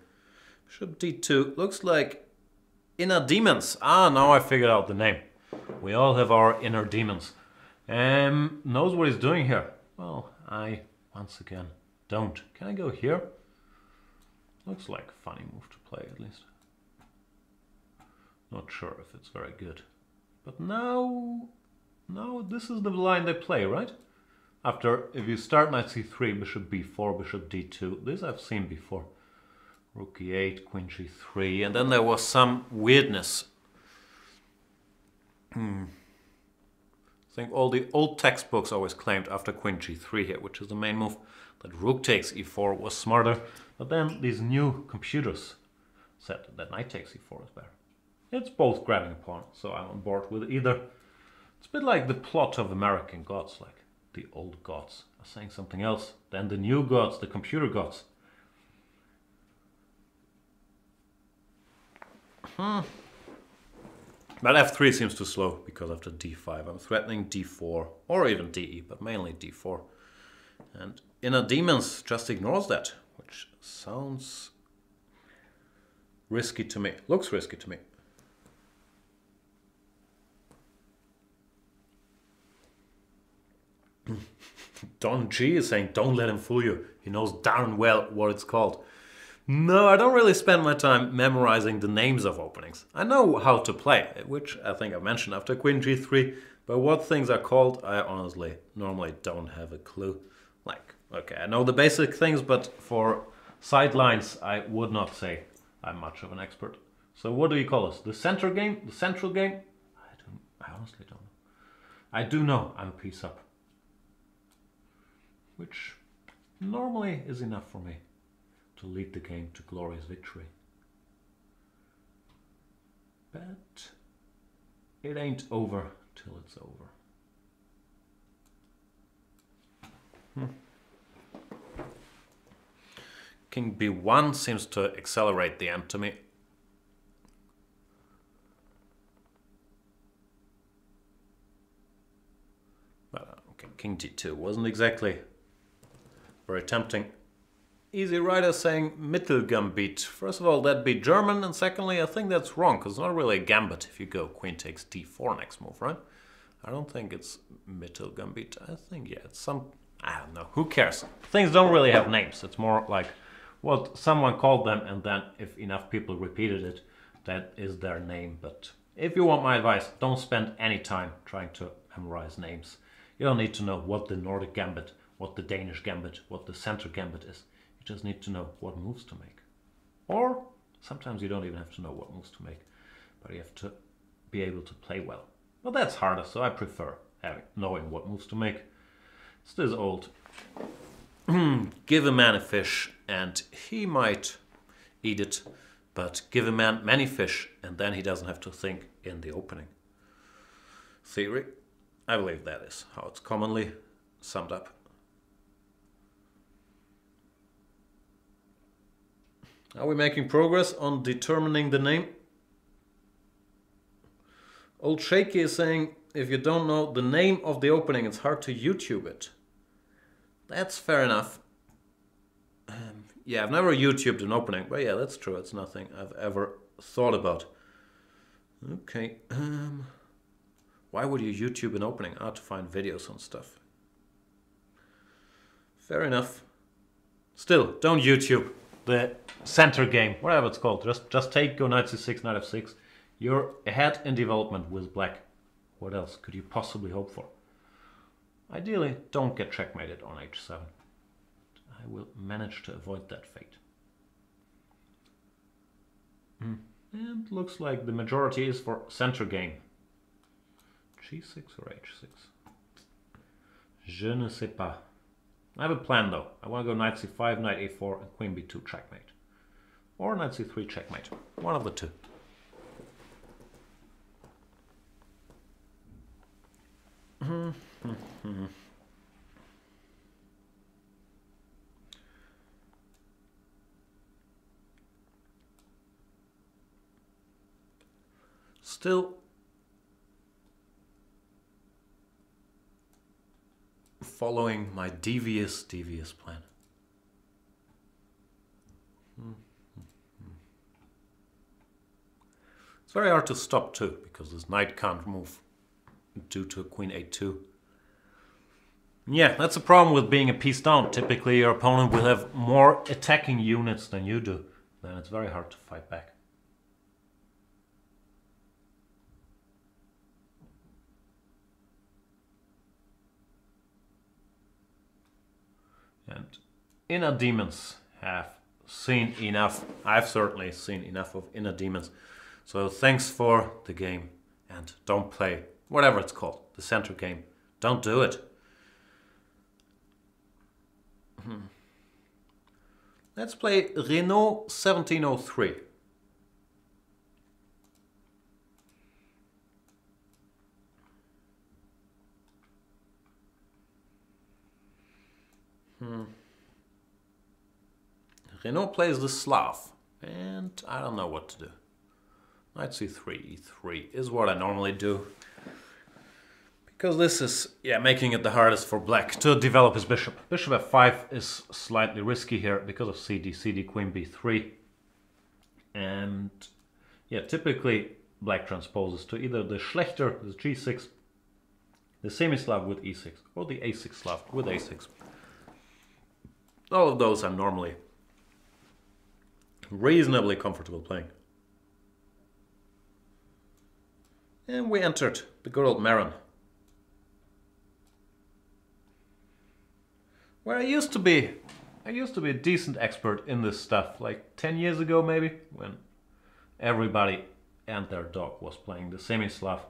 Bishop d2 looks like inner demons. Ah, now I figured out the name. We all have our inner demons. Knows what he's doing here. Well, I, once again, don't. Can I go here? Looks like a funny move to play, at least. Not sure if it's very good. But now this is the line they play, right? After, if you start knight c3, bishop b4, bishop d2. This I've seen before. Rook e8, queen g3, and then there was some weirdness. I think all the old textbooks always claimed after queen g3 here, which is the main move, that rook takes e4 was smarter. But then these new computers said that knight takes e4 is better. It's both grabbing a pawn, so I'm on board with either. It's a bit like the plot of American Gods, like the old gods are saying something else than the new gods, the computer gods. But f3 seems too slow, because after d5 I'm threatening d4 or even de, but mainly d4. And Inner Demons just ignores that, which sounds risky to me. Looks risky to me. Don G is saying, don't let him fool you. He knows darn well what it's called. No, I don't really spend my time memorizing the names of openings. I know how to play, which I think I mentioned after queen g3, but what things are called, I honestly normally don't have a clue. Like, okay, I know the basic things, but for sidelines, I would not say I'm much of an expert. So what do you call this? The center game? The central game? I honestly don't know. I do know I'm a piece up, which normally is enough for me to lead the game to glorious victory. But it ain't over till it's over. King b1 seems to accelerate the end to me. king d2 wasn't exactly very tempting. Easy Rider saying Mittelgambit. First of all, that'd be German, and secondly, I think that's wrong, because it's not really a gambit if you go queen takes d4 next move, right? I don't think it's Mittelgambit. I think, yeah, it's some... I don't know. Who cares? Things don't really have names. It's more like what someone called them, and then if enough people repeated it, that is their name. But if you want my advice, don't spend any time trying to memorize names. You don't need to know what the Nordic Gambit, what the Danish Gambit, what the Center Gambit is. You just need to know what moves to make. Or sometimes you don't even have to know what moves to make, but you have to be able to play well. Well, that's harder, so I prefer knowing what moves to make. It's this old. Give a man a fish and he might eat it, but give a man many fish and then he doesn't have to think in the opening. Theory. I believe that is how it's commonly summed up. Are we making progress on determining the name? Old Shaky is saying, if you don't know the name of the opening, it's hard to YouTube it. That's fair enough. Yeah, I've never YouTubed an opening, but yeah, that's true. It's nothing I've ever thought about. Okay. Why would you YouTube an opening? To find videos on stuff. Fair enough. Still, don't YouTube the center game, whatever it's called. Just take go knight c6, knight f6. You're ahead in development with black. What else could you possibly hope for? Ideally, don't get checkmated on h7. I will manage to avoid that fate. And looks like the majority is for center game. g6 or h6? Je ne sais pas. I have a plan though. I want to go knight c5, knight a4, and queen b2 checkmate. Or knight c3 checkmate. One of the two. Still following my devious plan. It's very hard to stop too, because this knight can't move due to queen a2. Yeah, that's a problem with being a piece down. Typically your opponent will have more attacking units than you do. Then it's very hard to fight back. And inner demons have seen enough. I've certainly seen enough of inner demons. So thanks for the game, and don't play whatever it's called, the center game. Don't do it. Let's play Renault 1703. Renault plays the Slav, and I don't know what to do. Knight c3, e3 is what I normally do. Because this is, yeah, making it the hardest for black to develop his bishop. Bishop f5 is slightly risky here because of cd, queen b3. And yeah, typically black transposes to either the Schlechter, the g6, the semi-Slav with e6, or the a6 Slav with a6. All of those I'm normally reasonably comfortable playing. And we entered the good old Maron, where I used to be a decent expert in this stuff, like 10 years ago maybe, when everybody and their dog was playing the semi-Slav,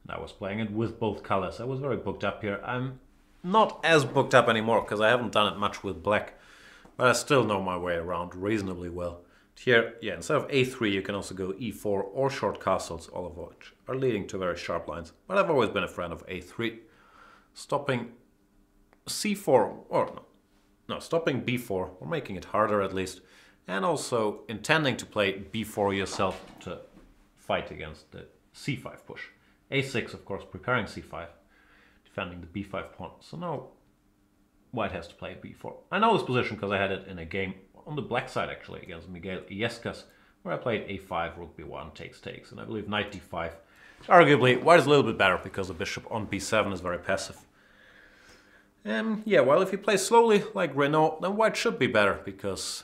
and I was playing it with both colors. I was very booked up here. I'm not as booked up anymore because I haven't done it much with black, but I still know my way around reasonably well. Here, yeah, instead of a3 you can also go e4 or short castles, all of which are leading to very sharp lines. But I've always been a friend of a3. Stopping c4, or no, stopping b4, or making it harder at least, and also intending to play b4 yourself to fight against the c5 push. a6, of course, preparing c5, defending the b5 pawn. So now white has to play b4. I know this position because I had it in a game on the black side actually against Miguel Illescas, where I played a5, rook b1, takes, and I believe knight d5. Arguably, white is a little bit better because the bishop on b7 is very passive. Yeah, well, if you play slowly like Renault, then white should be better because,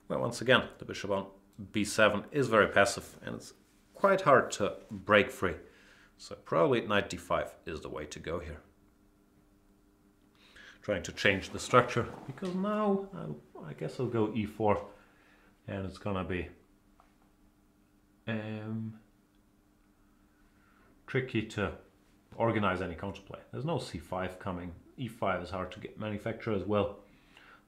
well, once again, the bishop on b7 is very passive and it's quite hard to break free. So probably knight d5 is the way to go here. Trying to change the structure because now I guess I'll go e4 and it's gonna be tricky to organize any counterplay. There's no c5 coming. e5 is hard to get manufacture as well.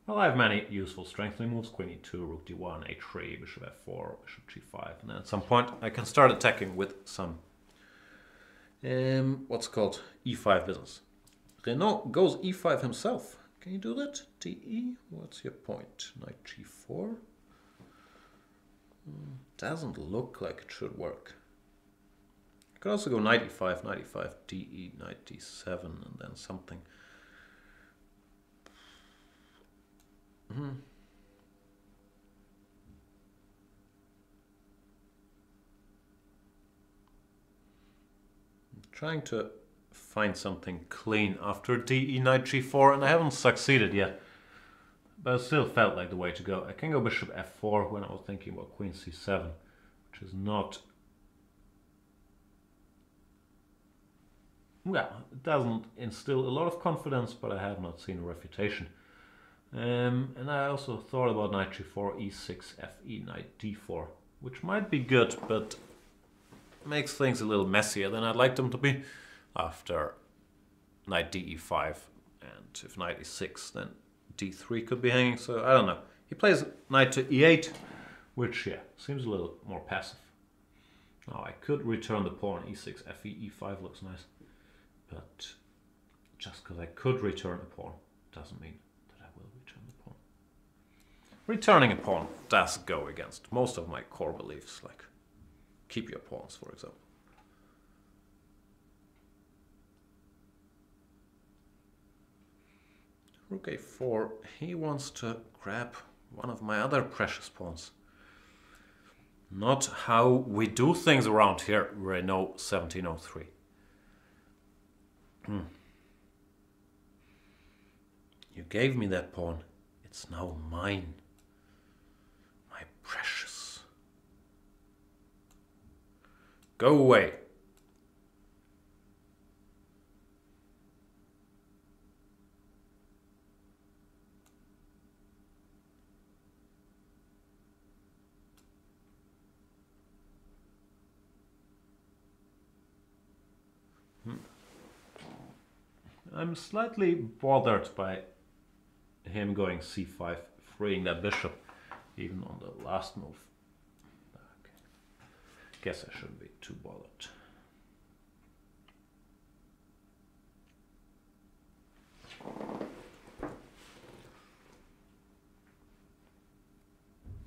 Well, I have many useful strengthening moves. Queen e2, rook d1, a3, bishop f4, bishop g5. And then at some point I can start attacking with some what's called e5 business. Renault goes e5 himself. Can you do that? de? What's your point? Knight g4? Doesn't look like it should work. You could also go knight e5, de, knight d7, and then something. I'm trying to find something clean after de, knight g4, and I haven't succeeded yet. But it still felt like the way to go. I can go bishop f4 when I was thinking about queen c7, which is not... Well, it doesn't instill a lot of confidence, but I have not seen a refutation. And I also thought about knight g4, e6, fe, knight d4, which might be good, but makes things a little messier than I'd like them to be after knight de5. And if knight e6, then d3 could be hanging, so I don't know. He plays knight to e8, which, yeah, seems a little more passive. Now I could return the pawn, e6, fe, e5 looks nice. But just because I could return a pawn doesn't mean that I will return the pawn. Returning a pawn does go against most of my core beliefs, like keep your pawns, for example. Rook a4, he wants to grab one of my other precious pawns. Not how we do things around here, Renault 1703. You gave me that pawn. It's now mine. My precious. Go away. I'm slightly bothered by him going c5, freeing that bishop, even on the last move. Okay. Guess I shouldn't be too bothered.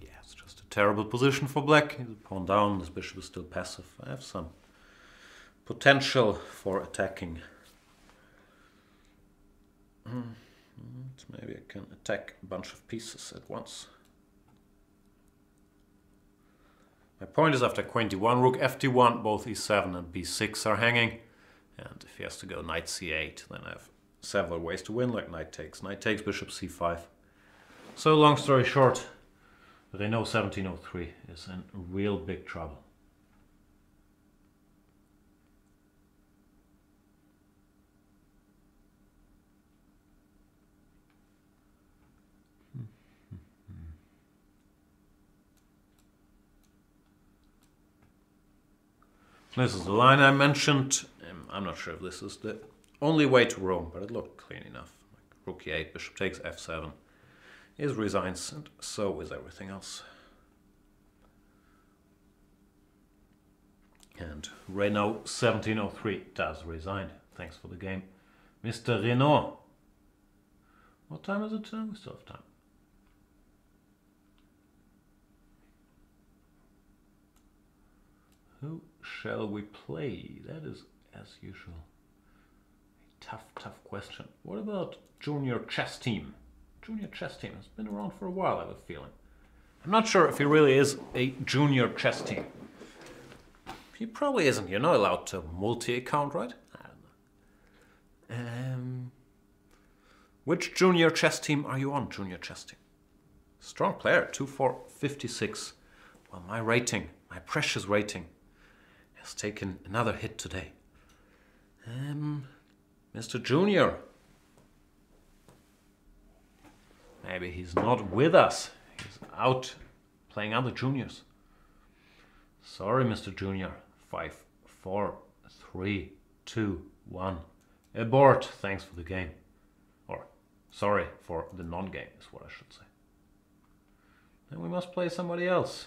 Yeah, it's just a terrible position for black. He's a pawn down, this bishop is still passive. I have some potential for attacking. Maybe I can attack a bunch of pieces at once. My point is after queen d1, rook fd1, both e7 and b6 are hanging. And if he has to go knight c8, then I have several ways to win, like knight takes, bishop c5. So long story short, Renault 1703 is in real big trouble. This is the line I mentioned. I'm not sure if this is the only way to roam, but it looked clean enough. Like rook e8, bishop takes f7 is resigns, and so is everything else. And Renault 1703 does resign. Thanks for the game, Mr. Renault. What time is it now? We still have time. Who shall we play? That is, as usual, tough question. What about junior chess team? Junior chess team has been around for a while, I have a feeling. I'm not sure if he really is a junior chess team. He probably isn't. You're not allowed to multi-account, right? I don't know. Which junior chess team are you on, junior chess team? Strong player, 2-4-56. Well, my rating, my precious rating, has taken another hit today. Mr. Junior. Maybe he's not with us. He's out playing other juniors. Sorry, Mr. Junior. 5, 4, 3, 2, 1. Abort. Thanks for the game. Or, sorry for the non-game is what I should say. Then we must play somebody else.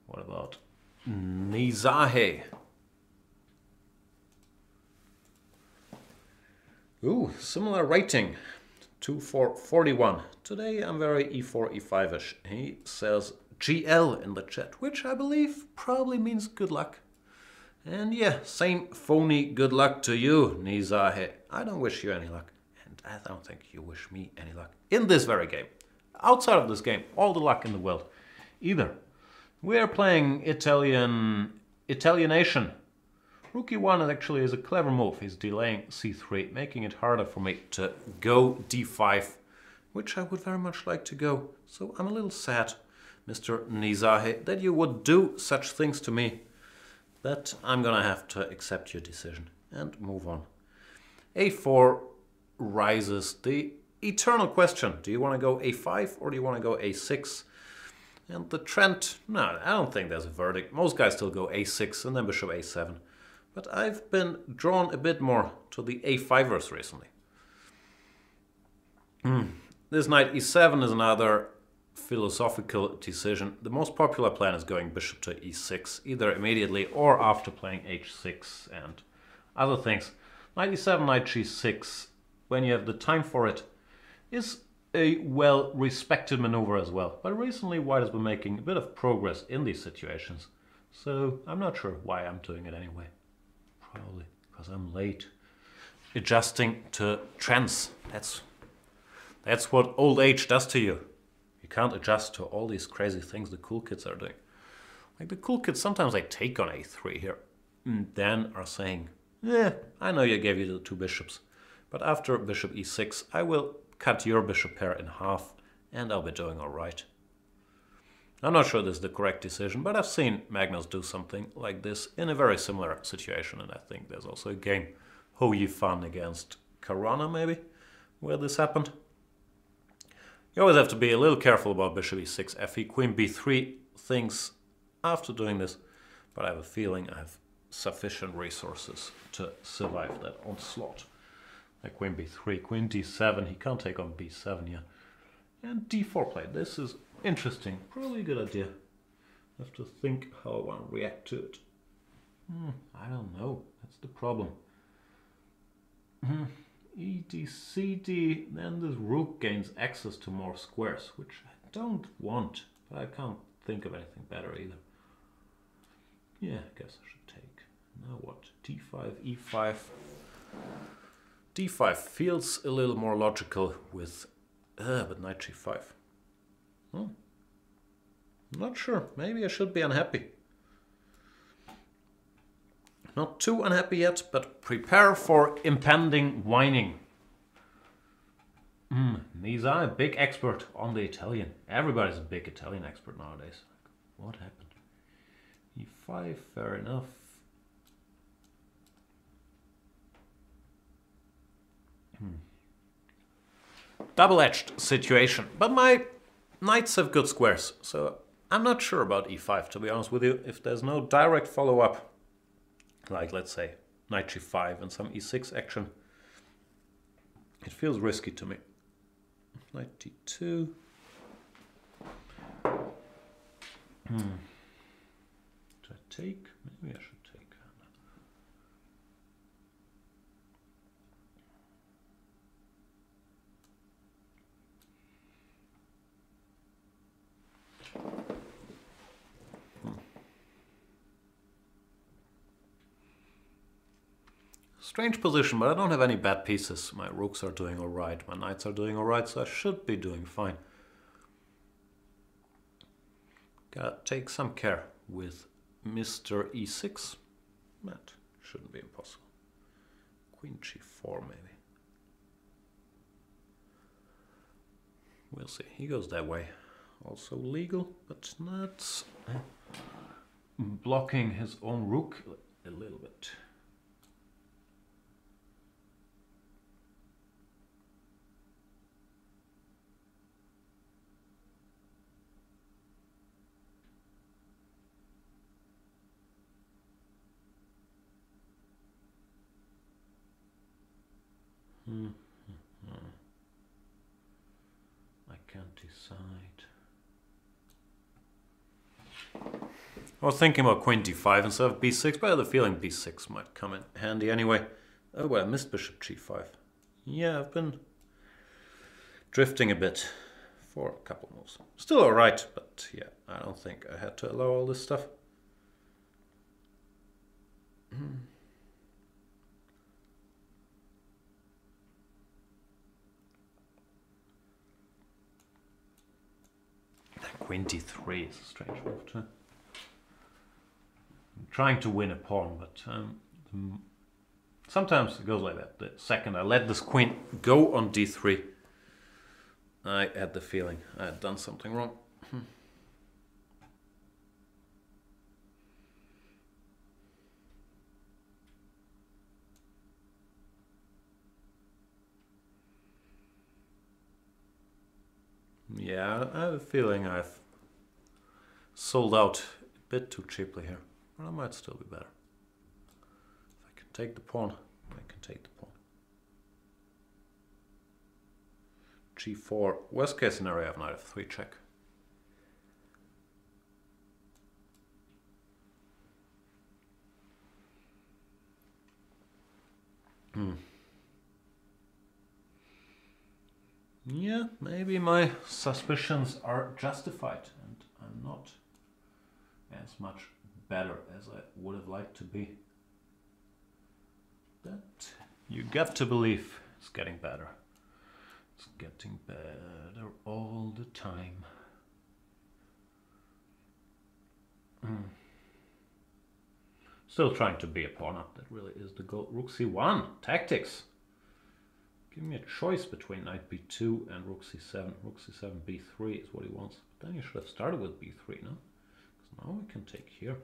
What about Nizahe? Ooh, similar rating. 2-4-41. Today I'm very E4, E5-ish. He says GL in the chat, which I believe probably means good luck. And yeah, same phony good luck to you, Nizahe. I don't wish you any luck. And I don't think you wish me any luck. In this very game. Outside of this game, all the luck in the world. Either. We are playing Italianation. Rook e1 actually is a clever move. He's delaying c3, making it harder for me to go d5, which I would very much like to go. So I'm a little sad, Mr. Nizahe, that you would do such things to me, that I'm gonna have to accept your decision and move on. a4 rises the eternal question. Do you want to go a5 or do you want to go a6? And the trend, no, I don't think there's a verdict. Most guys still go a6 and then bishop a7. But I've been drawn a bit more to the a5ers recently. This knight e7 is another philosophical decision. The most popular plan is going bishop to e6, either immediately or after playing h6 and other things. Knight e7, knight g6, when you have the time for it, is a well-respected maneuver as well. But recently White has been making a bit of progress in these situations. So I'm not sure why I'm doing it anyway. Probably because I'm late adjusting to trends. That's what old age does to you. You can't adjust to all these crazy things the cool kids are doing. Like the cool kids, sometimes they take on a3 here and then are saying, yeah, I know you gave you the 2 bishops, but after bishop e6 I will cut your bishop pair in half and I'll be doing all right. I'm not sure this is the correct decision, but I've seen Magnus do something like this in a very similar situation, and I think there's also a game, Ho Yifan against Karana maybe, where this happened. You always have to be a little careful about bishop e6, fe, queen b3 things after doing this, but I have a feeling I have sufficient resources to survive that onslaught. Like queen b3, queen d7, he can't take on b7 yet. And d4 play, this is interesting, probably a good idea. I have to think how I want to react to it. I don't know, that's the problem. E, D, C, D, then this rook gains access to more squares, which I don't want, but I can't think of anything better either. Yeah, I guess I should take. Now what? D5, E5. D5 feels a little more logical with, but knight G5. Not sure. Maybe I should be unhappy. Not too unhappy yet, but prepare for impending whining. Nisa, a big expert on the Italian. Everybody's a big Italian expert nowadays. What happened? E5, fair enough. Double-edged situation, but my knights have good squares, so I'm not sure about e5, to be honest with you. If there's no direct follow-up, like let's say knight g5 and some e6 action, it feels risky to me. Knight d2. Should I take? Maybe I should take. Strange position, but I don't have any bad pieces. My rooks are doing alright, my knights are doing alright, so I should be doing fine. Gotta take some care with Mr. E6. That shouldn't be impossible. Queen G4 maybe. We'll see. He goes that way. Also legal, but not blocking his own rook a little bit. I can't decide. I was thinking about Queen D5 instead of B6, but I had the feeling B6 might come in handy anyway. Oh, well, I missed Bishop G5. Yeah, I've been drifting a bit for a couple moves. Still alright, but yeah, I don't think I had to allow all this stuff. Queen D3 is a strange move too. I'm trying to win a pawn, but sometimes it goes like that. The second I let this queen go on D3, I had the feeling I had done something wrong. Yeah, I have a feeling I've sold out a bit too cheaply here. But I might still be better. If I can take the pawn, I can take the pawn. G4, worst case scenario, I have knight f3 check. Yeah, maybe my suspicions are justified and I'm not as much better as I would have liked to be. But you got to believe it's getting better. It's getting better all the time. Still trying to be a pawn up, that really is the goal. Rook C1, tactics. Give me a choice between knight b2 and rook c7. Rook c7, b3 is what he wants. But then you should have started with b3, no? Because now we can take here.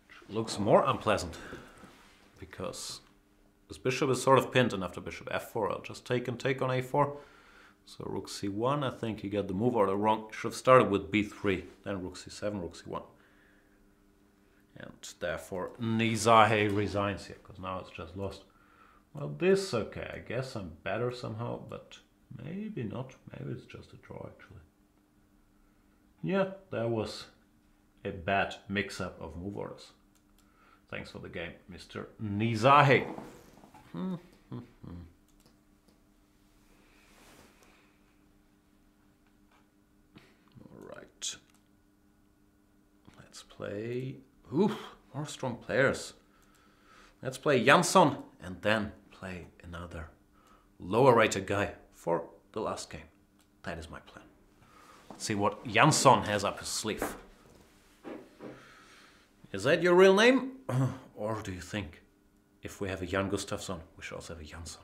Which looks more unpleasant. Because this bishop is sort of pinned, and after bishop f4, I'll just take and take on a4. So rook c1, I think he got the move order wrong. Should have started with b3, then rook c7, rook c1. And therefore Nizahe resigns here, because now it's just lost. Well, this, okay, I guess I'm better somehow, but maybe not. Maybe it's just a draw, actually. Yeah, that was a bad mix-up of move orders. Thanks for the game, Mr. Nizahe. Alright. Let's play... Ooh, more strong players. Let's play Jansson and then play another lower rated guy for the last game. That is my plan. Let's see what Jansson has up his sleeve. Is that your real name? Or do you think if we have a Jan Gustafsson, we should also have a Jansson?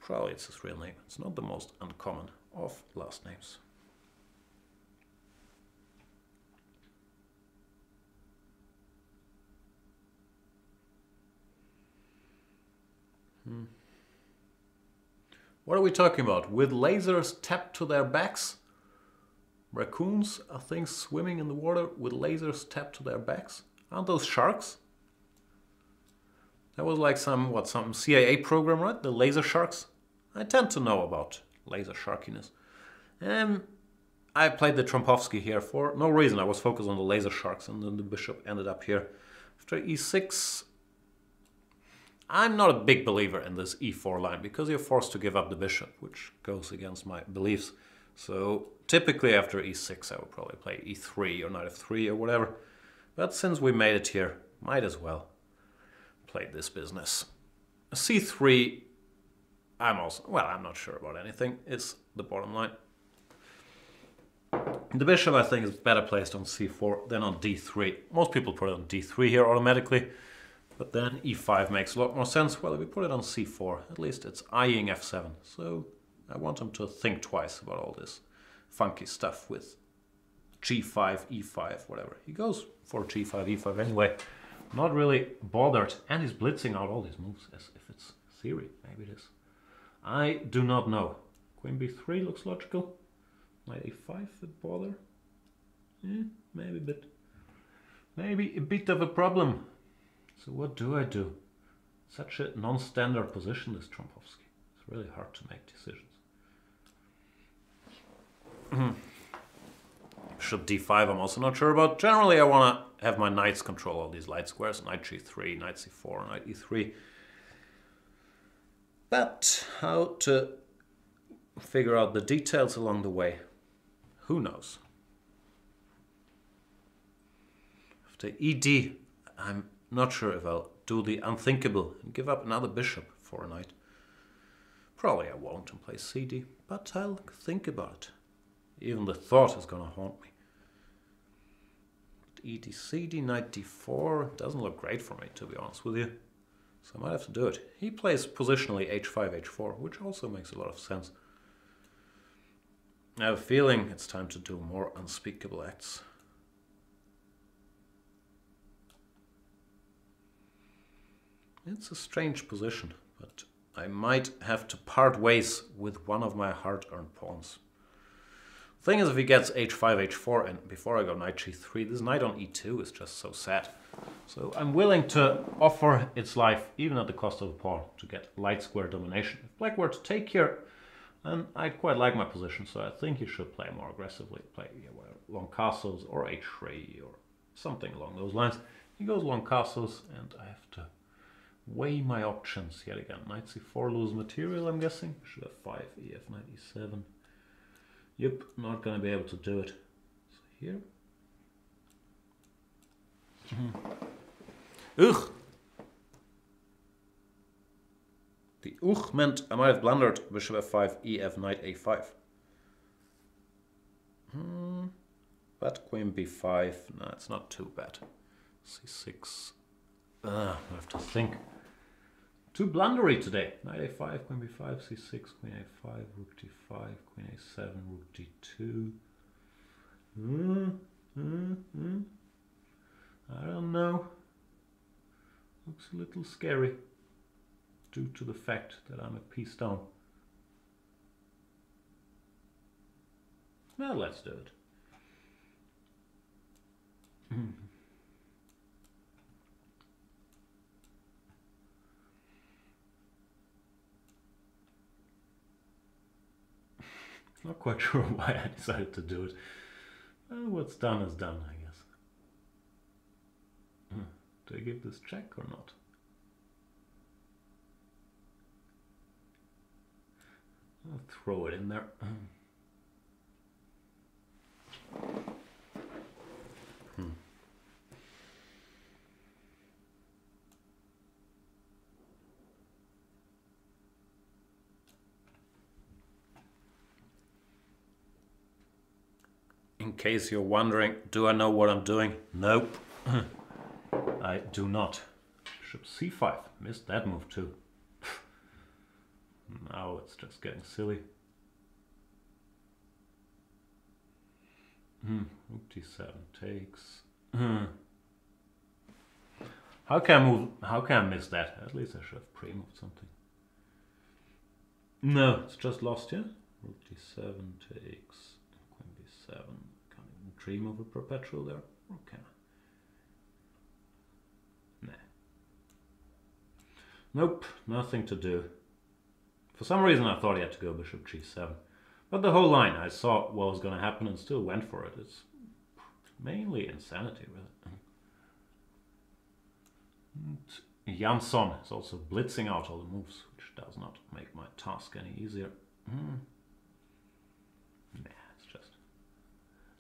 Probably it's his real name. It's not the most uncommon of last names. What are we talking about? With lasers tapped to their backs? Raccoons are things swimming in the water with lasers tapped to their backs? Aren't those sharks? That was like some CIA program, right? The laser sharks? I tend to know about laser sharkiness. I played the Trompovsky here for no reason. I was focused on the laser sharks and then the bishop ended up here. After e6, I'm not a big believer in this e4 line because you're forced to give up the bishop, which goes against my beliefs. So typically after e6 I would probably play e3 or knight f3 or whatever. But since we made it here, might as well play this business. C3, I'm not sure about anything, is the bottom line. The bishop, I think, is better placed on c4 than on d3. Most people put it on d3 here automatically, but then e5 makes a lot more sense. Well, if we put it on c4, at least it's eyeing f7. So I want him to think twice about all this funky stuff with g5, e5, whatever. He goes for g5, e5 anyway. Not really bothered, and he's blitzing out all these moves as if it's theory. Maybe it is. I do not know. Queen b3 looks logical. Knight a5 would bother. Maybe a bit of a problem. So what do I do? Such a non-standard position, this Trompowski. It's really hard to make decisions. Bishop d5 I'm also not sure about. Generally I want to have my knights control all these light squares. Knight g3, knight c4, knight e3. But how to figure out the details along the way, who knows? After ed, I'm not sure if I'll do the unthinkable and give up another bishop for a knight. Probably I won't and play cd, but I'll think about it. Even the thought is gonna haunt me. Ed cd, knight d4 doesn't look great for me, to be honest with you. So I might have to do it. He plays positionally h5, h4, which also makes a lot of sense. I have a feeling it's time to do more unspeakable acts. It's a strange position, but I might have to part ways with one of my hard-earned pawns. Thing is, if he gets h5, h4, and before I go knight g3, this knight on e2 is just so sad. So I'm willing to offer its life, even at the cost of a pawn, to get light square domination. If black were to take here, then I quite like my position, so I think he should play more aggressively. Play long castles or h3 or something along those lines. He goes long castles, and I have to weigh my options yet again. Knight c4 lose material, I'm guessing. Bishop f5, ef, knight e7. Yep, not going to be able to do it. So here. Ugh! The ugh meant I might have blundered bishop f5, ef, knight a5. But queen b5, no, it's not too bad. c6. I have to think. Too blundery today. Knight a5, queen b5, c6, queen a5, rook d5, queen a7, rook d2. I don't know. Looks a little scary due to the fact that I'm a piece down. Well, let's do it. Not quite sure why I decided to do it. Well, what's done is done, I guess. Do I give this check or not? I'll throw it in there. In case you're wondering, do I know what I'm doing? Nope. I do not. Bishop c5. Missed that move too. Now it's just getting silly. Rook d7 takes. How can I miss that? At least I should have pre-moved something. No, it's just lost here. Rook d7 takes. Queen b7. Can't even dream of a perpetual there. Or can I? Nah. Nope, nothing to do. For some reason I thought he had to go bishop g7. But the whole line, I saw what was going to happen and still went for it. It's mainly insanity, really. And Jansson is also blitzing out all the moves, which does not make my task any easier. Nah, it's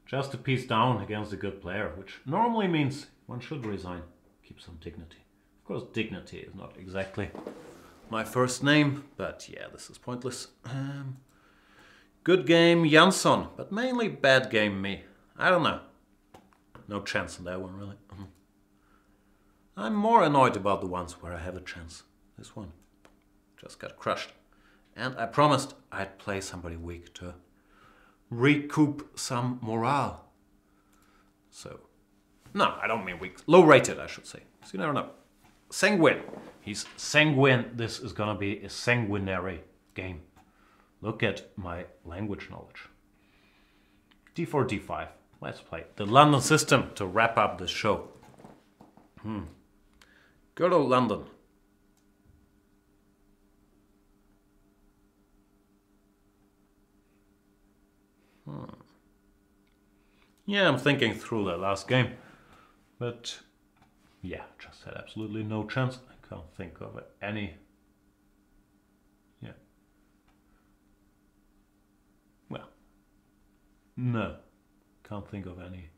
just a piece down against a good player, which normally means one should resign, keep some dignity. Of course, dignity is not exactly my first name, but yeah, this is pointless. Good game, Jansson, but mainly bad game, me. I don't know. No chance in that one, really. I'm more annoyed about the ones where I have a chance. This one just got crushed. And I promised I'd play somebody weak to recoup some morale. So, no, I don't mean weak. Low rated, I should say. So you never know. Sanguine. He's sanguine. This is gonna be a sanguinary game. Look at my language knowledge. D4, D5. Let's play the London system to wrap up this show. Good old London. Yeah, I'm thinking through the last game. But yeah, just had absolutely no chance. I can't think of any. Yeah. Well, no. Can't think of any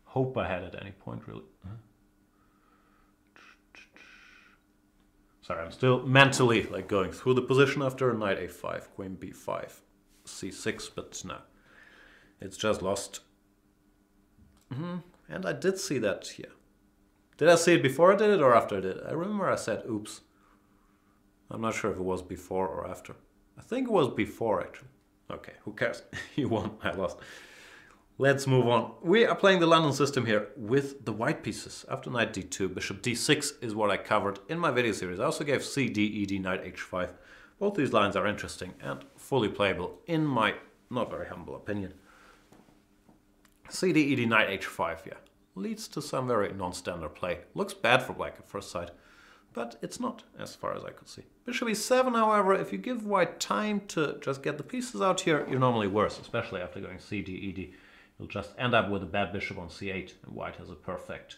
hope I had at any point, really. Sorry, I'm still mentally like going through the position after knight a5, queen b5, c6, but no. It's just lost. And I did see that here. Did I see it before I did it or after I did it? I remember I said oops. I'm not sure if it was before or after. I think it was before, actually. Okay, who cares? You won, I lost. Let's move on. We are playing the London system here with the white pieces. After knight d2, bishop d6 is what I covered in my video series. I also gave c, d, ed, knight h5. Both these lines are interesting and fully playable in my not very humble opinion. C, d, ed, knight h5, yeah. Leads to some very non-standard play. Looks bad for black at first sight, but it's not, as far as I could see. Bishop e7, however, if you give white time to just get the pieces out here, you're normally worse, especially after going c, d, ed. You'll just end up with a bad bishop on c8, and white has a perfect,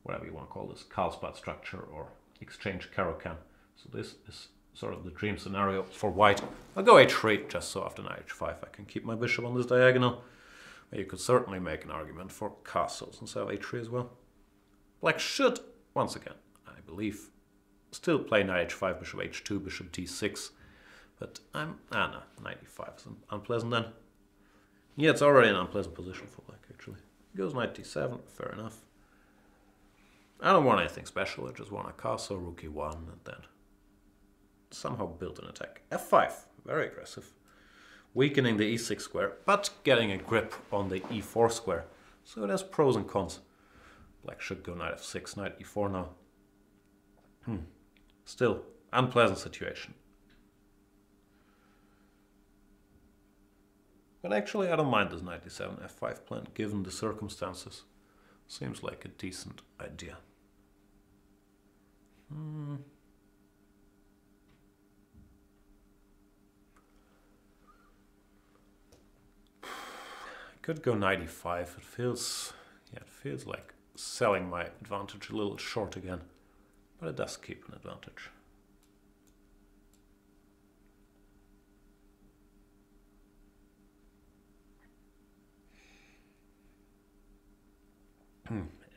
whatever you want to call this, Carlsbad structure or exchange Caro-Kann. So this is sort of the dream scenario for white. I'll go h3, just so after knight h5 I can keep my bishop on this diagonal. But you could certainly make an argument for castles instead of h3 as well. Black should, once again, I believe, still play knight h5, bishop h2, bishop d6. But no, knight e5 is unpleasant then. Yeah, it's already an unpleasant position for black, actually. He goes knight d7, fair enough. I don't want anything special, I just want a castle, rook e1, and then somehow build an attack. f5, very aggressive. Weakening the e6 square, but getting a grip on the e4 square. So it has pros and cons. Black should go knight f6, knight e4 now. Still, unpleasant situation. But actually, I don't mind this knight d7, f5 plan, given the circumstances. Seems like a decent idea. Could go knight e5. It feels like selling my advantage a little short again, but it does keep an advantage.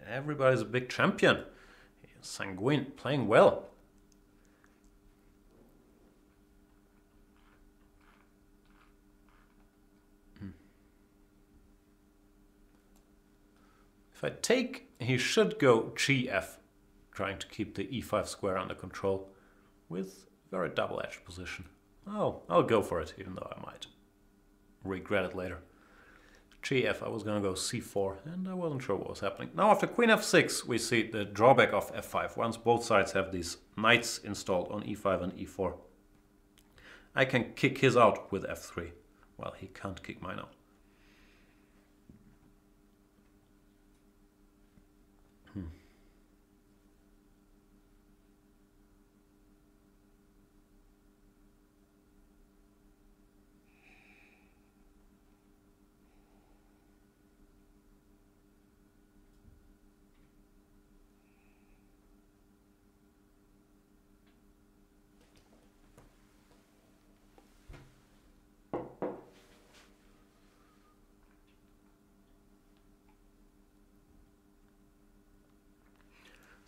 Everybody's a big champion. Sanguine, playing well. If I take, he should go gf, trying to keep the e5 square under control with very double-edged position. Oh, I'll go for it, even though I might regret it later. Gf, I was going to go c4, and I wasn't sure what was happening. Now after queen f6, we see the drawback of f5. Once both sides have these knights installed on e5 and e4, I can kick his out with f3. Well, he can't kick mine out.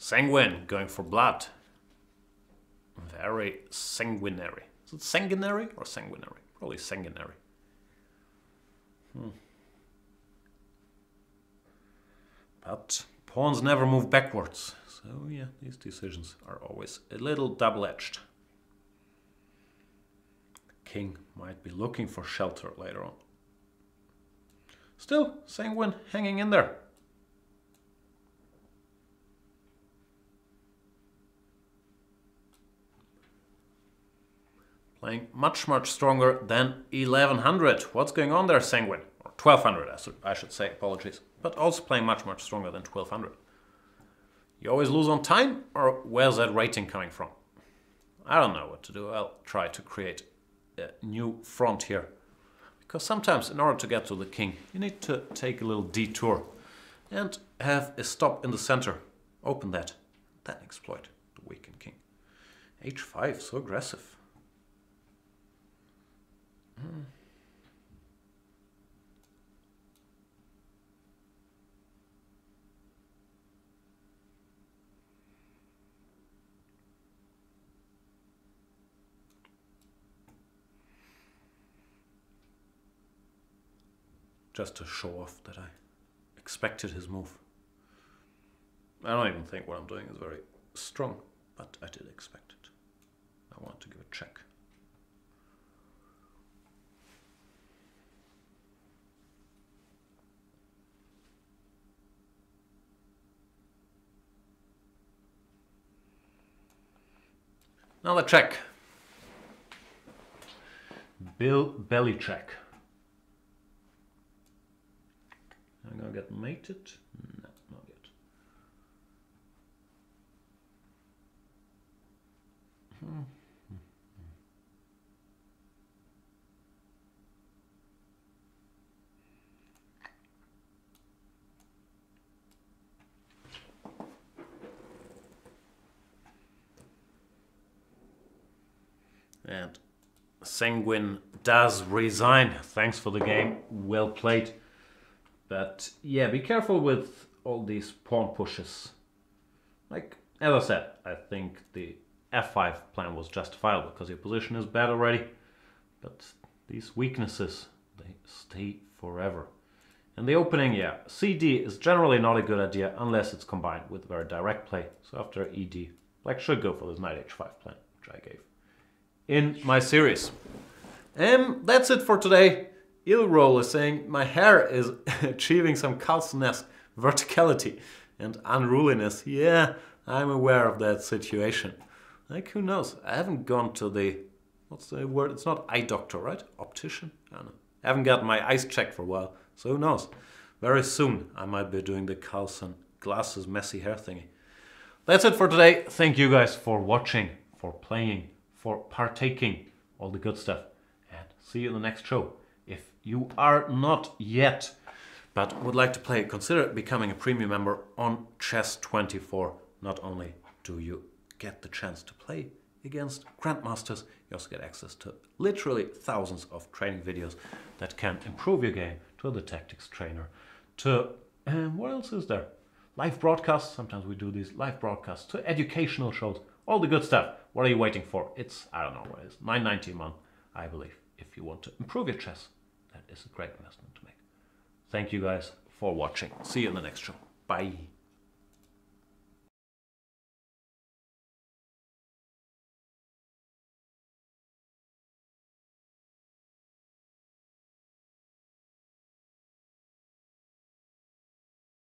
Sanguine, going for blood. Very sanguinary. Is it sanguinary or sanguinary? Probably sanguinary. But pawns never move backwards. So yeah, these decisions are always a little double-edged. The king might be looking for shelter later on. Still, Sanguine hanging in there. Playing much, much stronger than 1100. What's going on there, Sanguine? Or 1200, I should say, apologies. But also playing much, much stronger than 1200. You always lose on time, or where's that rating coming from? I don't know what to do. I'll try to create a new front here. Because sometimes, in order to get to the king, you need to take a little detour and have a stop in the center. Open that, then exploit the weakened king. H5, so aggressive. Just to show off that I expected his move. I don't even think what I'm doing is very strong, but I did expect it. I want to give a check. Another check. Belly check. I'm gonna get mated. No, not yet. And Sanguine does resign. Thanks for the game. Well played. But yeah, be careful with all these pawn pushes. Like, as I said, I think the f5 plan was justifiable because your position is bad already. But these weaknesses, they stay forever. And the opening, yeah, CD is generally not a good idea unless it's combined with very direct play. So after ED, Black should go for this knight h5 plan, which I gave in my series. That's it for today. Illroll is saying, my hair is achieving some Carlsen-esque verticality and unruliness. Yeah, I'm aware of that situation. Like, who knows? I haven't gone to the, what's the word? It's not eye doctor, right? Optician? I don't know. I haven't got my eyes checked for a while, so who knows? Very soon I might be doing the Carlsen glasses messy hair thingy. That's it for today. Thank you guys for watching, for playing, for partaking, all the good stuff. And see you in the next show. If you are not yet, but would like to play, consider becoming a premium member on Chess24. Not only do you get the chance to play against grandmasters, you also get access to literally thousands of training videos that can improve your game, to the tactics trainer, to, what else is there? Live broadcasts, sometimes we do these live broadcasts, to educational shows, all the good stuff. What are you waiting for? It's, I don't know what it is, $9.90 a month, I believe. If you want to improve your chess, that is a great investment to make. Thank you guys for watching. See you in the next show. Bye.